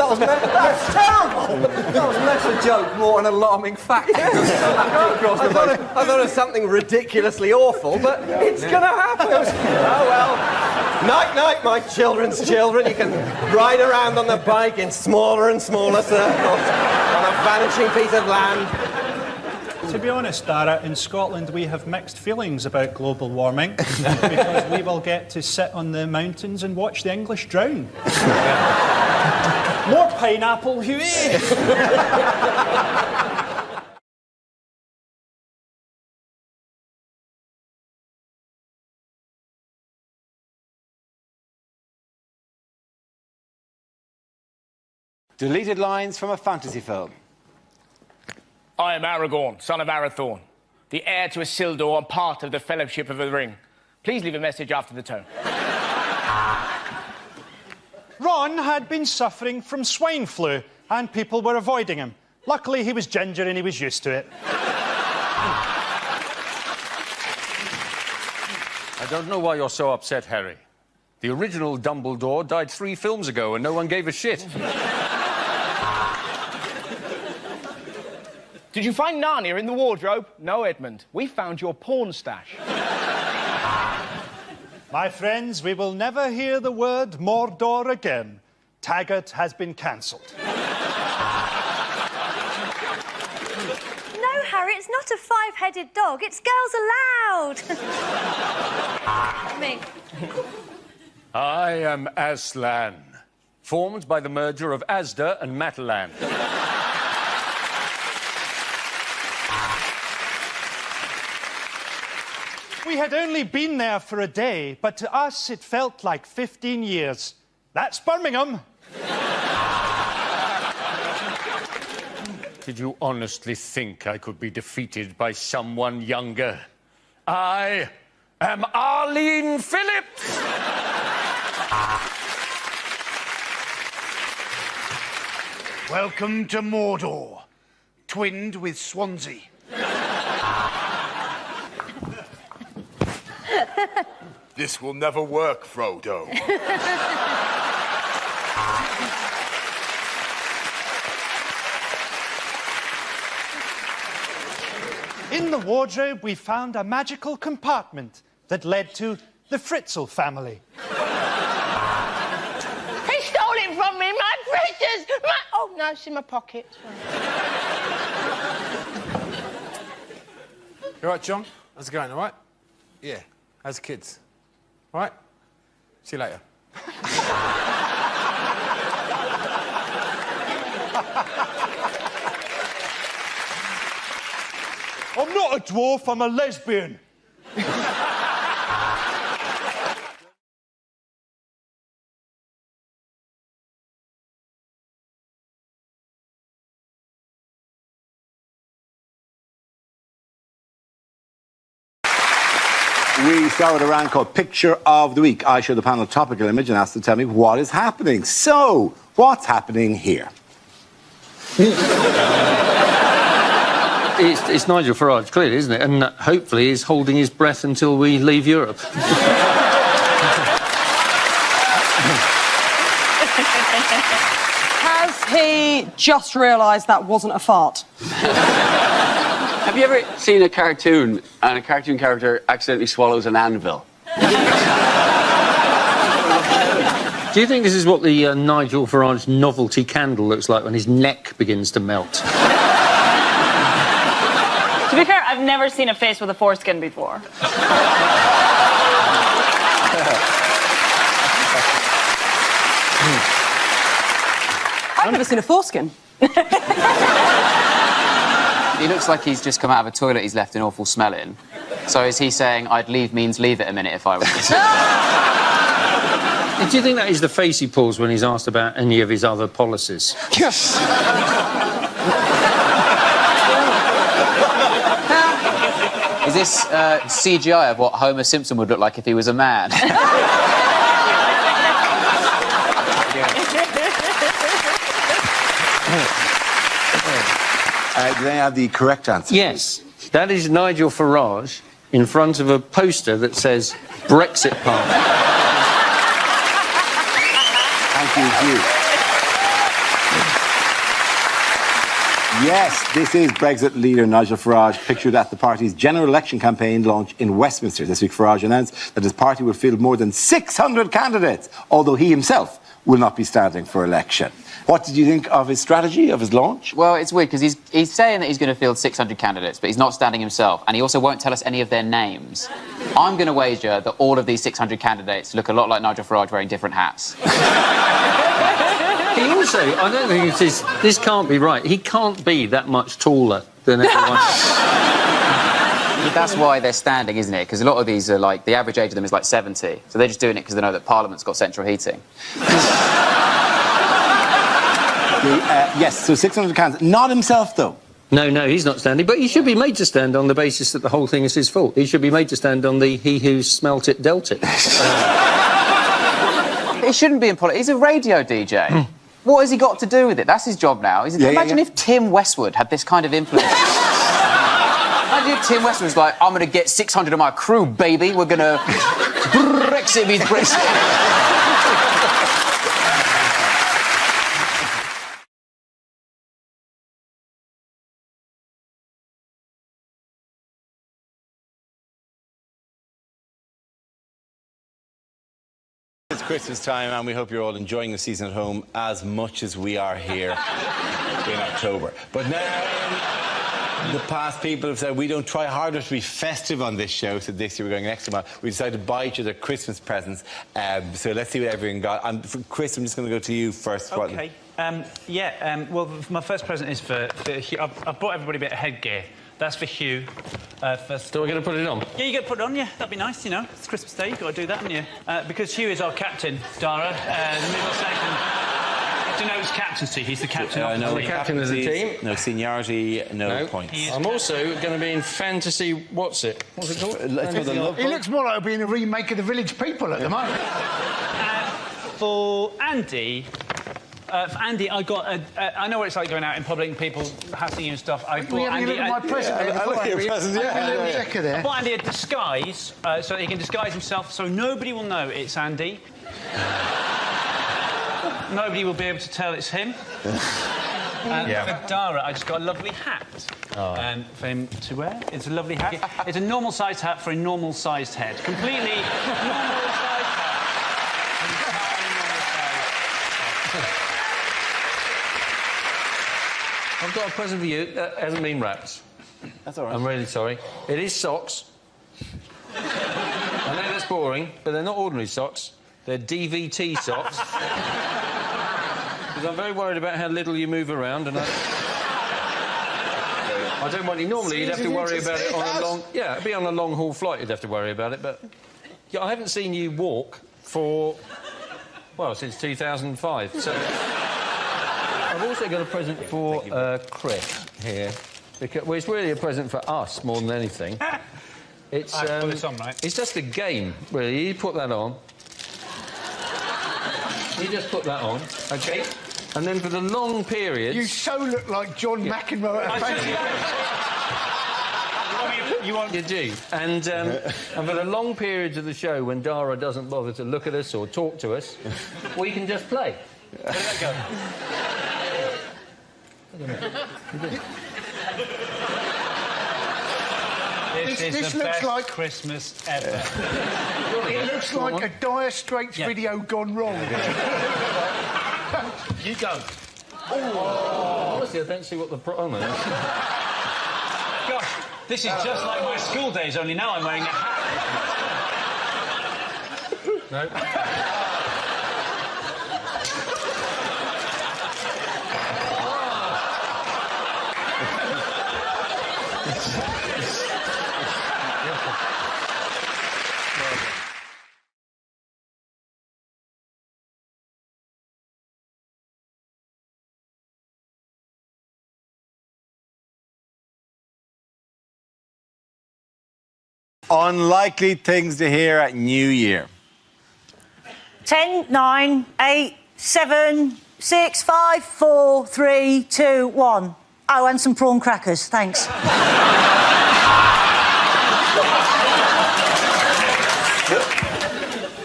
That was less a joke, more an alarming fact. I thought it was something ridiculously awful, but it's going to happen. Oh, well. Night-night, my children's children. You can ride around on the bike in smaller and smaller circles on a vanishing piece of land. To be honest, Dara, in Scotland we have mixed feelings about global warming because we will get to sit on the mountains and watch the English drown. More pineapple, hooey! Deleted lines from a fantasy film. I am Aragorn, son of Arathorn, the heir to Isildur and part of the Fellowship of the Ring. Please leave a message after the tone. Ron had been suffering from swine flu and people were avoiding him. Luckily, he was ginger and he was used to it. I don't know why you're so upset, Harry. The original Dumbledore died 3 films ago and no one gave a shit. Did you find Narnia in the wardrobe? No, Edmund. We found your porn stash. My friends, we will never hear the word Mordor again. Taggart has been cancelled. No, Harry, it's not a 5-headed dog. It's girls allowed. Me. I am Aslan, formed by the merger of Asda and Matalan. We had only been there for a day, but to us it felt like 15 years. That's Birmingham. Did you honestly think I could be defeated by someone younger? I am Arlene Phillips! Welcome to Mordor, twinned with Swansea. This will never work, Frodo. In the wardrobe, we found a magical compartment that led to the Fritzl family. He stole it from me, my precious... Oh, no, it's in my pocket. You all right, John? How's it going, all right? Yeah. How's the kids? All right? See you later. I'm not a dwarf, I'm a lesbian. We start with a round called Picture of the Week. I show the panel a topical image and ask them to tell me what is happening. So, what's happening here? It's Nigel Farage, clearly, isn't it? And hopefully he's holding his breath until we leave Europe. Has he just realised that wasn't a fart? Have you ever seen a cartoon and a cartoon character accidentally swallows an anvil? Do you think this is what the Nigel Farage novelty candle looks like when his neck begins to melt? To be fair, I've never seen a face with a foreskin before. I've never seen a foreskin. He looks like he's just come out of a toilet he's left an awful smell in. So is he saying, I'd leave means leave it a minute if I was... Do you think that is the face he pulls when he's asked about any of his other policies? Yes. Is this CGI of what Homer Simpson would look like if he was a man? Do they have the correct answer? Yes. That is Nigel Farage in front of a poster that says Brexit Party. Thank you, Hugh. Yes, this is Brexit leader Nigel Farage, pictured at the party's general election campaign launch in Westminster. This week, Farage announced that his party will field more than 600 candidates, although he himself will not be standing for election. What did you think of his strategy, of his launch? Well, it's weird, because he's saying that he's going to field 600 candidates, but he's not standing himself, and he also won't tell us any of their names. I'm going to wager that all of these 600 candidates look a lot like Nigel Farage wearing different hats. He also, I don't think it is... This can't be right. He can't be that much taller than everyone else. But that's why they're standing, isn't it? Because a lot of these are, like, the average age of them is, like, 70. So they're just doing it because they know that Parliament's got central heating. Yes, so 600 candidates. Not himself, though. No, he's not standing, but he should be made to stand on the basis that the whole thing is his fault. He should be made to stand on the he who smelt it dealt it. He shouldn't be in politics. He's a radio DJ. What has he got to do with it? That's his job now. Imagine if Tim Westwood had this kind of influence. Imagine if Tim Westwood was like, I'm going to get 600 of my crew, baby. We're going to Brexit means Brexit. It's Christmas time, and we hope you're all enjoying the season at home as much as we are here in October. But now, in the past, people have said we don't try harder to be festive on this show, so this year we're going an extra mile. We decided to buy each other Christmas presents, so let's see what everyone got. For Chris, I'm just going to go to you first. OK. Well, my first present is for Hugh. I've bought everybody a bit of headgear. That's for Hugh. First. So we're going to put it on? Yeah, you got to put it on, yeah. That'd be nice, you know. It's Christmas Day, you've got to do that, haven't you? Because Hugh is our captain, Dara. The middle second denotes captaincy. He's the captain of the team. The captain of the team. No seniority, no points. I'm also going to be in fantasy... What's it called? He looks more like being a remake of The Village People at the moment. For Andy, I got a... I know what it's like going out in public and people hassling you and stuff. I bought Andy... I like your present, yeah. I bought Andy a disguise so that he can disguise himself so nobody will know it's Andy. Nobody will be able to tell it's him. For Dara, I just got a lovely hat for him to wear. It's a lovely hat. It's a normal-sized hat for a normal-sized head. Completely normal-sized hat. I've got a present for you that hasn't been wrapped. That's all right. I'm really sorry. It is socks. I know that's boring, but they're not ordinary socks. They're DVT socks. Because I'm very worried about how little you move around, and I don't want you... Normally, you'd have to worry about it on a long... Yeah, it'd be on a long-haul flight you'd have to worry about it, but... Yeah, I haven't seen you walk for... Well, since 2005, so... I've also got a present for Chris here. Because, well, it's really a present for us more than anything. It's, put this on, right? It's just a game, really. You put that on. You just put that on, OK? And then for the long periods... You so look like John McEnroe at a You want your G. And for the long periods of the show when Dara doesn't bother to look at us or talk to us, we can just play. Where did that go? This is the looks best like Christmas ever. It looks like a Dire Straits video gone wrong. You go. Oh. Honestly, I don't see what the problem is. Gosh, this is just like my school days, only now I'm wearing a hat. No. Unlikely things to hear at New Year. 10, 9, 8, 7, 6, 5, 4, 3, 2, 1. Oh, and some prawn crackers, thanks.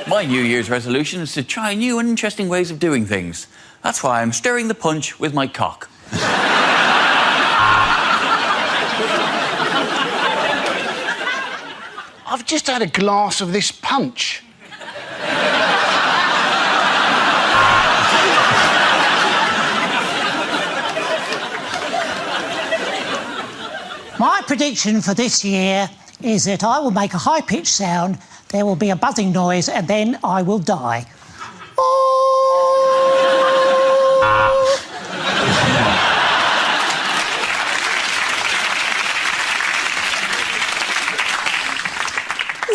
My New Year's resolution is to try new and interesting ways of doing things. That's why I'm stirring the punch with my cock. I've just had a glass of this punch. My prediction for this year is that I will make a high-pitched sound, there will be a buzzing noise, and then I will die. Oh,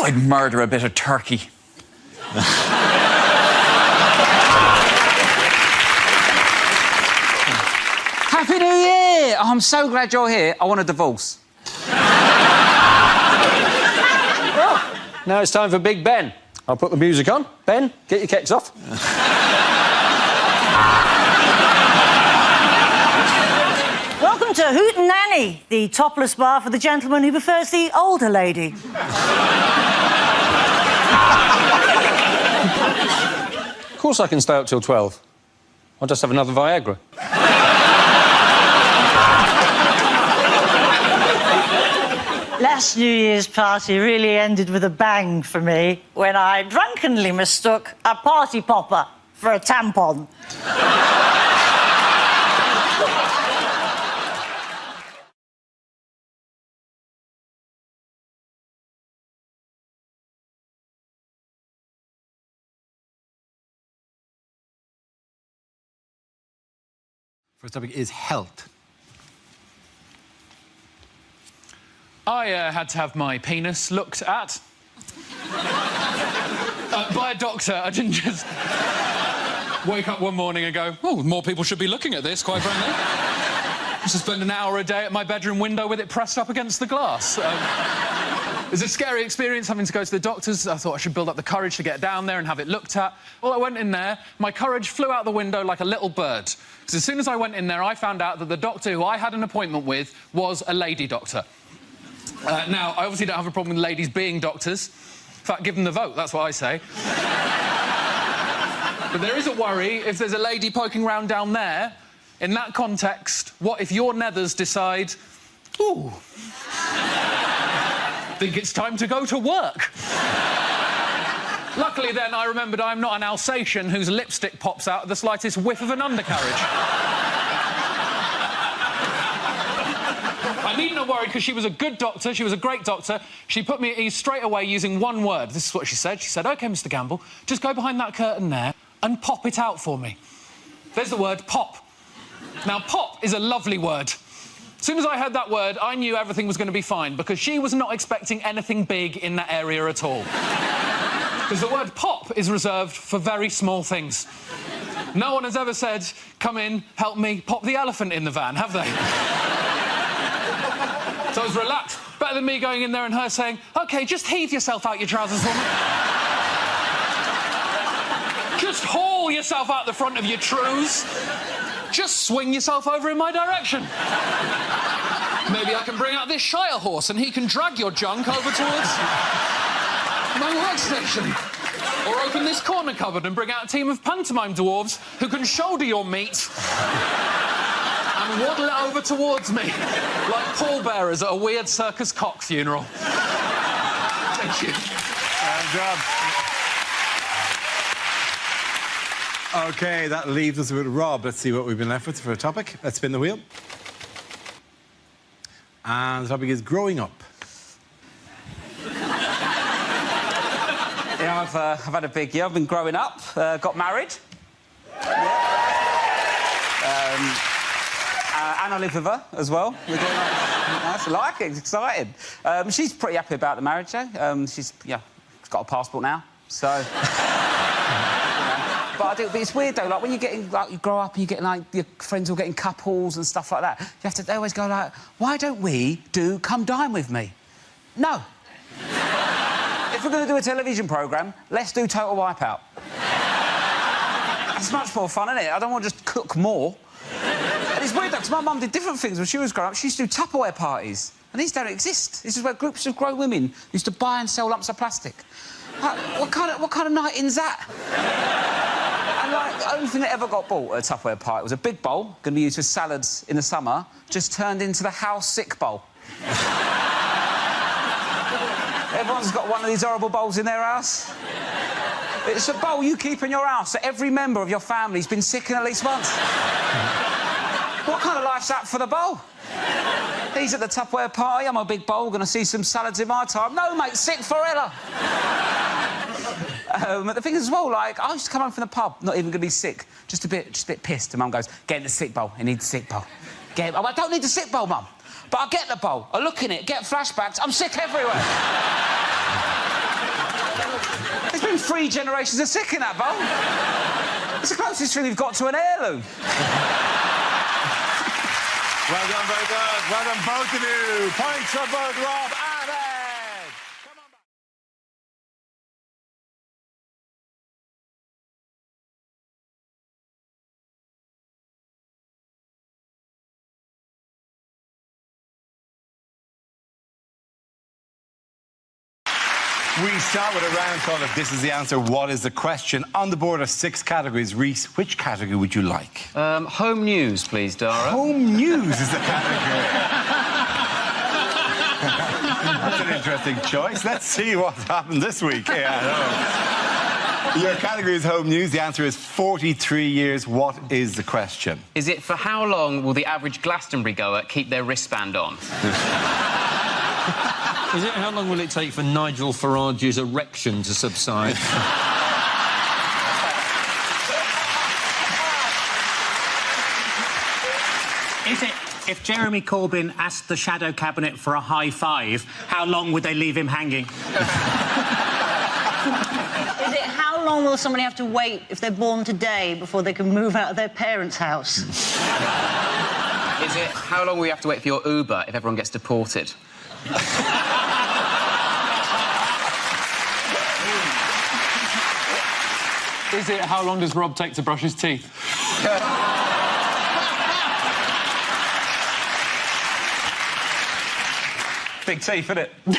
I'd murder a bit of turkey. Happy New Year! Oh, I'm so glad you're here. I want a divorce. Now it's time for Big Ben. I'll put the music on. Ben, get your kicks off. Welcome to Hoot and Nanny, the topless bar for the gentleman who prefers the older lady. Of course I can stay up till 12. I'll just have another Viagra. Last New Year's party really ended with a bang for me when I drunkenly mistook a party popper for a tampon. First topic is health. I had to have my penis looked at. By a doctor. I didn't just wake up one morning and go, oh, more people should be looking at this, quite frankly. I used to spend an hour a day at my bedroom window with it pressed up against the glass. It was a scary experience having to go to the doctors. I thought I should build up the courage to get down there and have it looked at. Well, I went in there, my courage flew out the window like a little bird. Because as soon as I went in there, I found out that the doctor who I had an appointment with was a lady doctor. Now, I obviously don't have a problem with ladies being doctors. In fact, give them the vote, that's what I say. But there is a worry if there's a lady poking around down there. In that context, what if your nethers decide, ooh, think it's time to go to work? Luckily, then, I remembered I'm not an Alsatian whose lipstick pops out at the slightest whiff of an undercarriage. I needn't have worried because she was a good doctor, she was a great doctor. She put me at ease straight away using one word. This is what she said. She said, OK, Mr Gamble, just go behind that curtain there and pop it out for me. There's the word pop. Now, pop is a lovely word. As soon as I heard that word, I knew everything was going to be fine because she was not expecting anything big in that area at all. Because the word pop is reserved for very small things. No one has ever said, come in, help me, pop the elephant in the van, have they? So I was relaxed. Better than me going in there and her saying, OK, just heave yourself out your trousers for me. Just haul yourself out the front of your trews. Just swing yourself over in my direction. Maybe I can bring out this Shire horse and he can drag your junk over towards my workstation. Or open this corner cupboard and bring out a team of pantomime dwarves who can shoulder your meat and waddle it over towards me like pallbearers at a weird circus cock funeral. Thank you. Good job. OK, that leaves us with Rob. Let's see what we've been left with for a topic. Let's spin the wheel. And the topic is growing up. Yeah, I've had a big year. I've been growing up, got married. And I live with her as well. We're doing nice. I like it. It's exciting. She's pretty happy about the marriage, though. She's got a passport now, so. But it's weird though. Like when you're getting, like, you grow up and you get like your friends all getting couples and stuff like that. They always go like, "Why don't we do Come Dine With Me?" No. If we're going to do a television programme, let's do Total Wipeout. It's much more fun, isn't it? I don't want to just cook more. And it's weird, though, because my mum did different things when she was growing up. She used to do Tupperware parties, and these don't exist. This is where groups of grown women used to buy and sell lumps of plastic. Like, what kind of night-in's that? And, like, the only thing that ever got bought at a Tupperware party was a big bowl, going to be used for salads in the summer, just turned into the house sick bowl. Everyone's got one of these horrible bowls in their house. It's a bowl you keep in your house, so every member of your family's been sick in at least once. What kind of life's that for the bowl? He's at the Tupperware party, I'm a big bowl, going to see some salads in my time. No, mate, sick forever. The thing is as well, like, I used to come home from the pub, not even going to be sick, just a bit pissed, and Mum goes, "Get in the sick bowl, you need the sick bowl." Oh, I don't need the sick bowl, Mum. But I get the bowl, I look in it, get flashbacks, I'm sick everywhere. There's been 3 generations of sick in that bowl. It's the closest thing we've got to an heirloom. Well done, very good. Well done, both of you. Points for both Rob and Ed. Come on back. We start with a round called If This Is the Answer, What Is the Question? On the board are 6 categories. Reese, which category would you like? Home news, please, Dara. Home news is the category. That's an interesting choice. Let's see what's happened this week. Your category is home news. The answer is 43 years. What is the question? Is it for how long will the average Glastonbury goer keep their wristband on? Is it how long will it take for Nigel Farage's erection to subside? Is it, if Jeremy Corbyn asked the shadow cabinet for a high five, how long would they leave him hanging? Is it how long will somebody have to wait if they're born today before they can move out of their parents' house? Is it how long will you have to wait for your Uber if everyone gets deported? Is it how long does Rob take to brush his teeth? Big teeth, isn't it? Is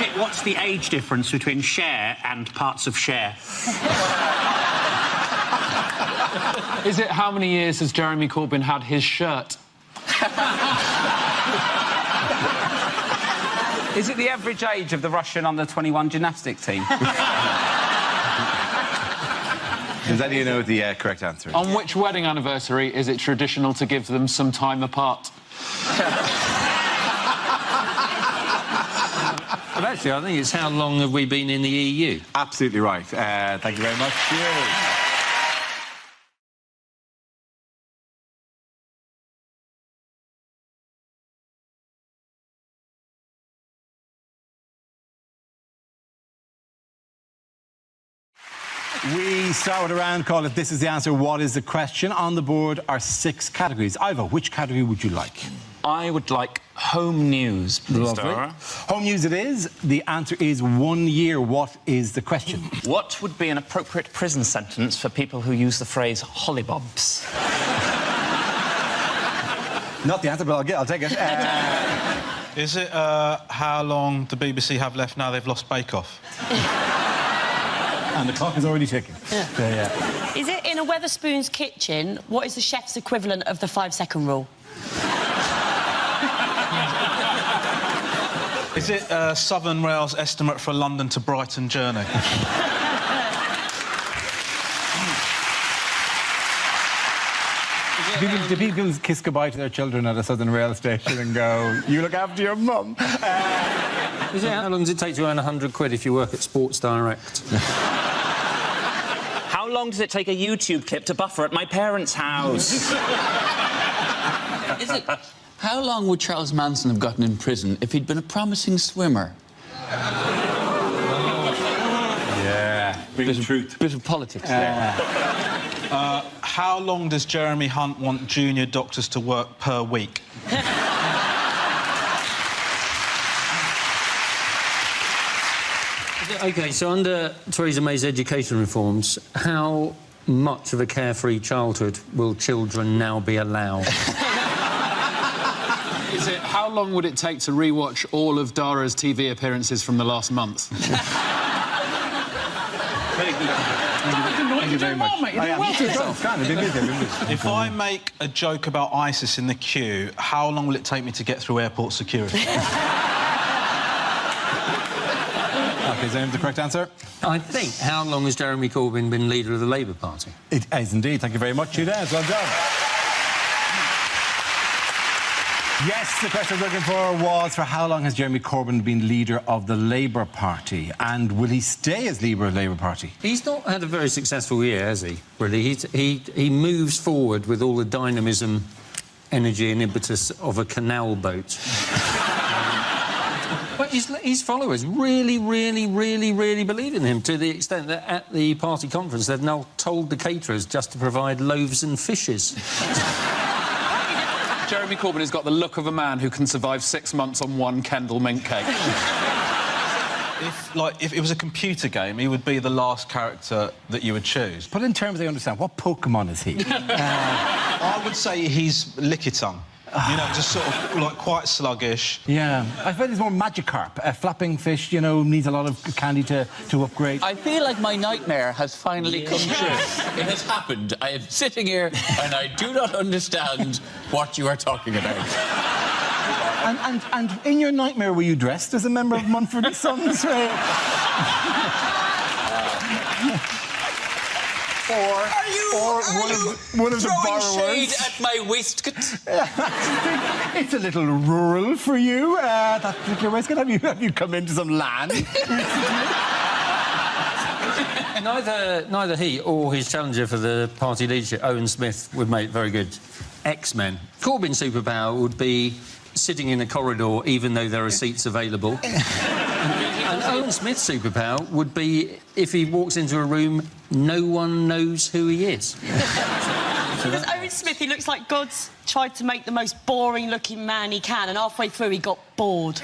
it what's the age difference between Cher and parts of Cher? Is it how many years has Jeremy Corbyn had his shirt? Is it the average age of the Russian under-21 gymnastic team? Does any of you know what the correct answer is? On which wedding anniversary is it traditional to give them some time apart? Well, actually, I think it's how long have we been in the EU? Absolutely right. Thank you very much. Cheers. We start with a round called If This Is the Answer, What Is the Question? On the board are 6 categories. Ivo, which category would you like? I would like home news, please, Dara. Home news it is. The answer is 1 year. What is the question? What would be an appropriate prison sentence for people who use the phrase hollybobs? Not the answer, but I'll take it. Is it how long the BBC have left now they've lost Bake Off? And the clock is already ticking. Yeah. Is it in a Wetherspoon's kitchen? What is the chef's equivalent of the 5-second rule? Is it Southern Rail's estimate for a London to Brighton journey? Do people kiss goodbye to their children at a Southern Rail station and go, you look after your mum? How long does it take to earn £100 if you work at Sports Direct? How long does it take a YouTube clip to buffer at my parents' house? Is it... How long would Charles Manson have gotten in prison if he'd been a promising swimmer? Yeah. Bit of politics there. How long does Jeremy Hunt want junior doctors to work per week? OK, so under Theresa May's education reforms, how much of a carefree childhood will children now be allowed? Is it, how long would it take to rewatch all of Dara's TV appearances from the last month? Very good. Thank you very much. If I make a joke about ISIS in the queue, how long will it take me to get through airport security? OK, is that the correct answer? I think. How long has Jeremy Corbyn been leader of the Labour Party? It is indeed. Thank you very much, Judez. Well done. Yes, the question I was looking for was for how long has Jeremy Corbyn been leader of the Labour Party, and will he stay as leader of the Labour Party? He's not had a very successful year, has he? Really, he moves forward with all the dynamism, energy, and impetus of a canal boat. But his followers really believe in him, to the extent that at the party conference they've now told the caterers just to provide loaves and fishes. Jeremy Corbyn has got the look of a man who can survive 6 months on one Kendall mint cake. If it was a computer game, he would be the last character that you would choose. But in terms they understand, what Pokemon is he? I would say he's Lickitung. You know, just sort of, like, quite sluggish. Yeah. I bet he's more Magikarp. A flapping fish, you know, needs a lot of candy to upgrade. I feel like my nightmare has finally come true. It has happened. I am sitting here and I do not understand what you are talking about. And in your nightmare, were you dressed as a member of Mumford & Sons? Or one of the borrowers. Shade at my waistcoat? It's a little rural for you, that particular waistcoat. Have you come into some land? Neither he or his challenger for the party leadership, Owen Smith, would make very good X-Men. Corbyn's superpower would be sitting in a corridor even though there are seats available. And Owen Smith's superpower would be if he walks into a room, no one knows who he is. Because Owen Smith, he looks like God's tried to make the most boring-looking man he can, and halfway through he got bored.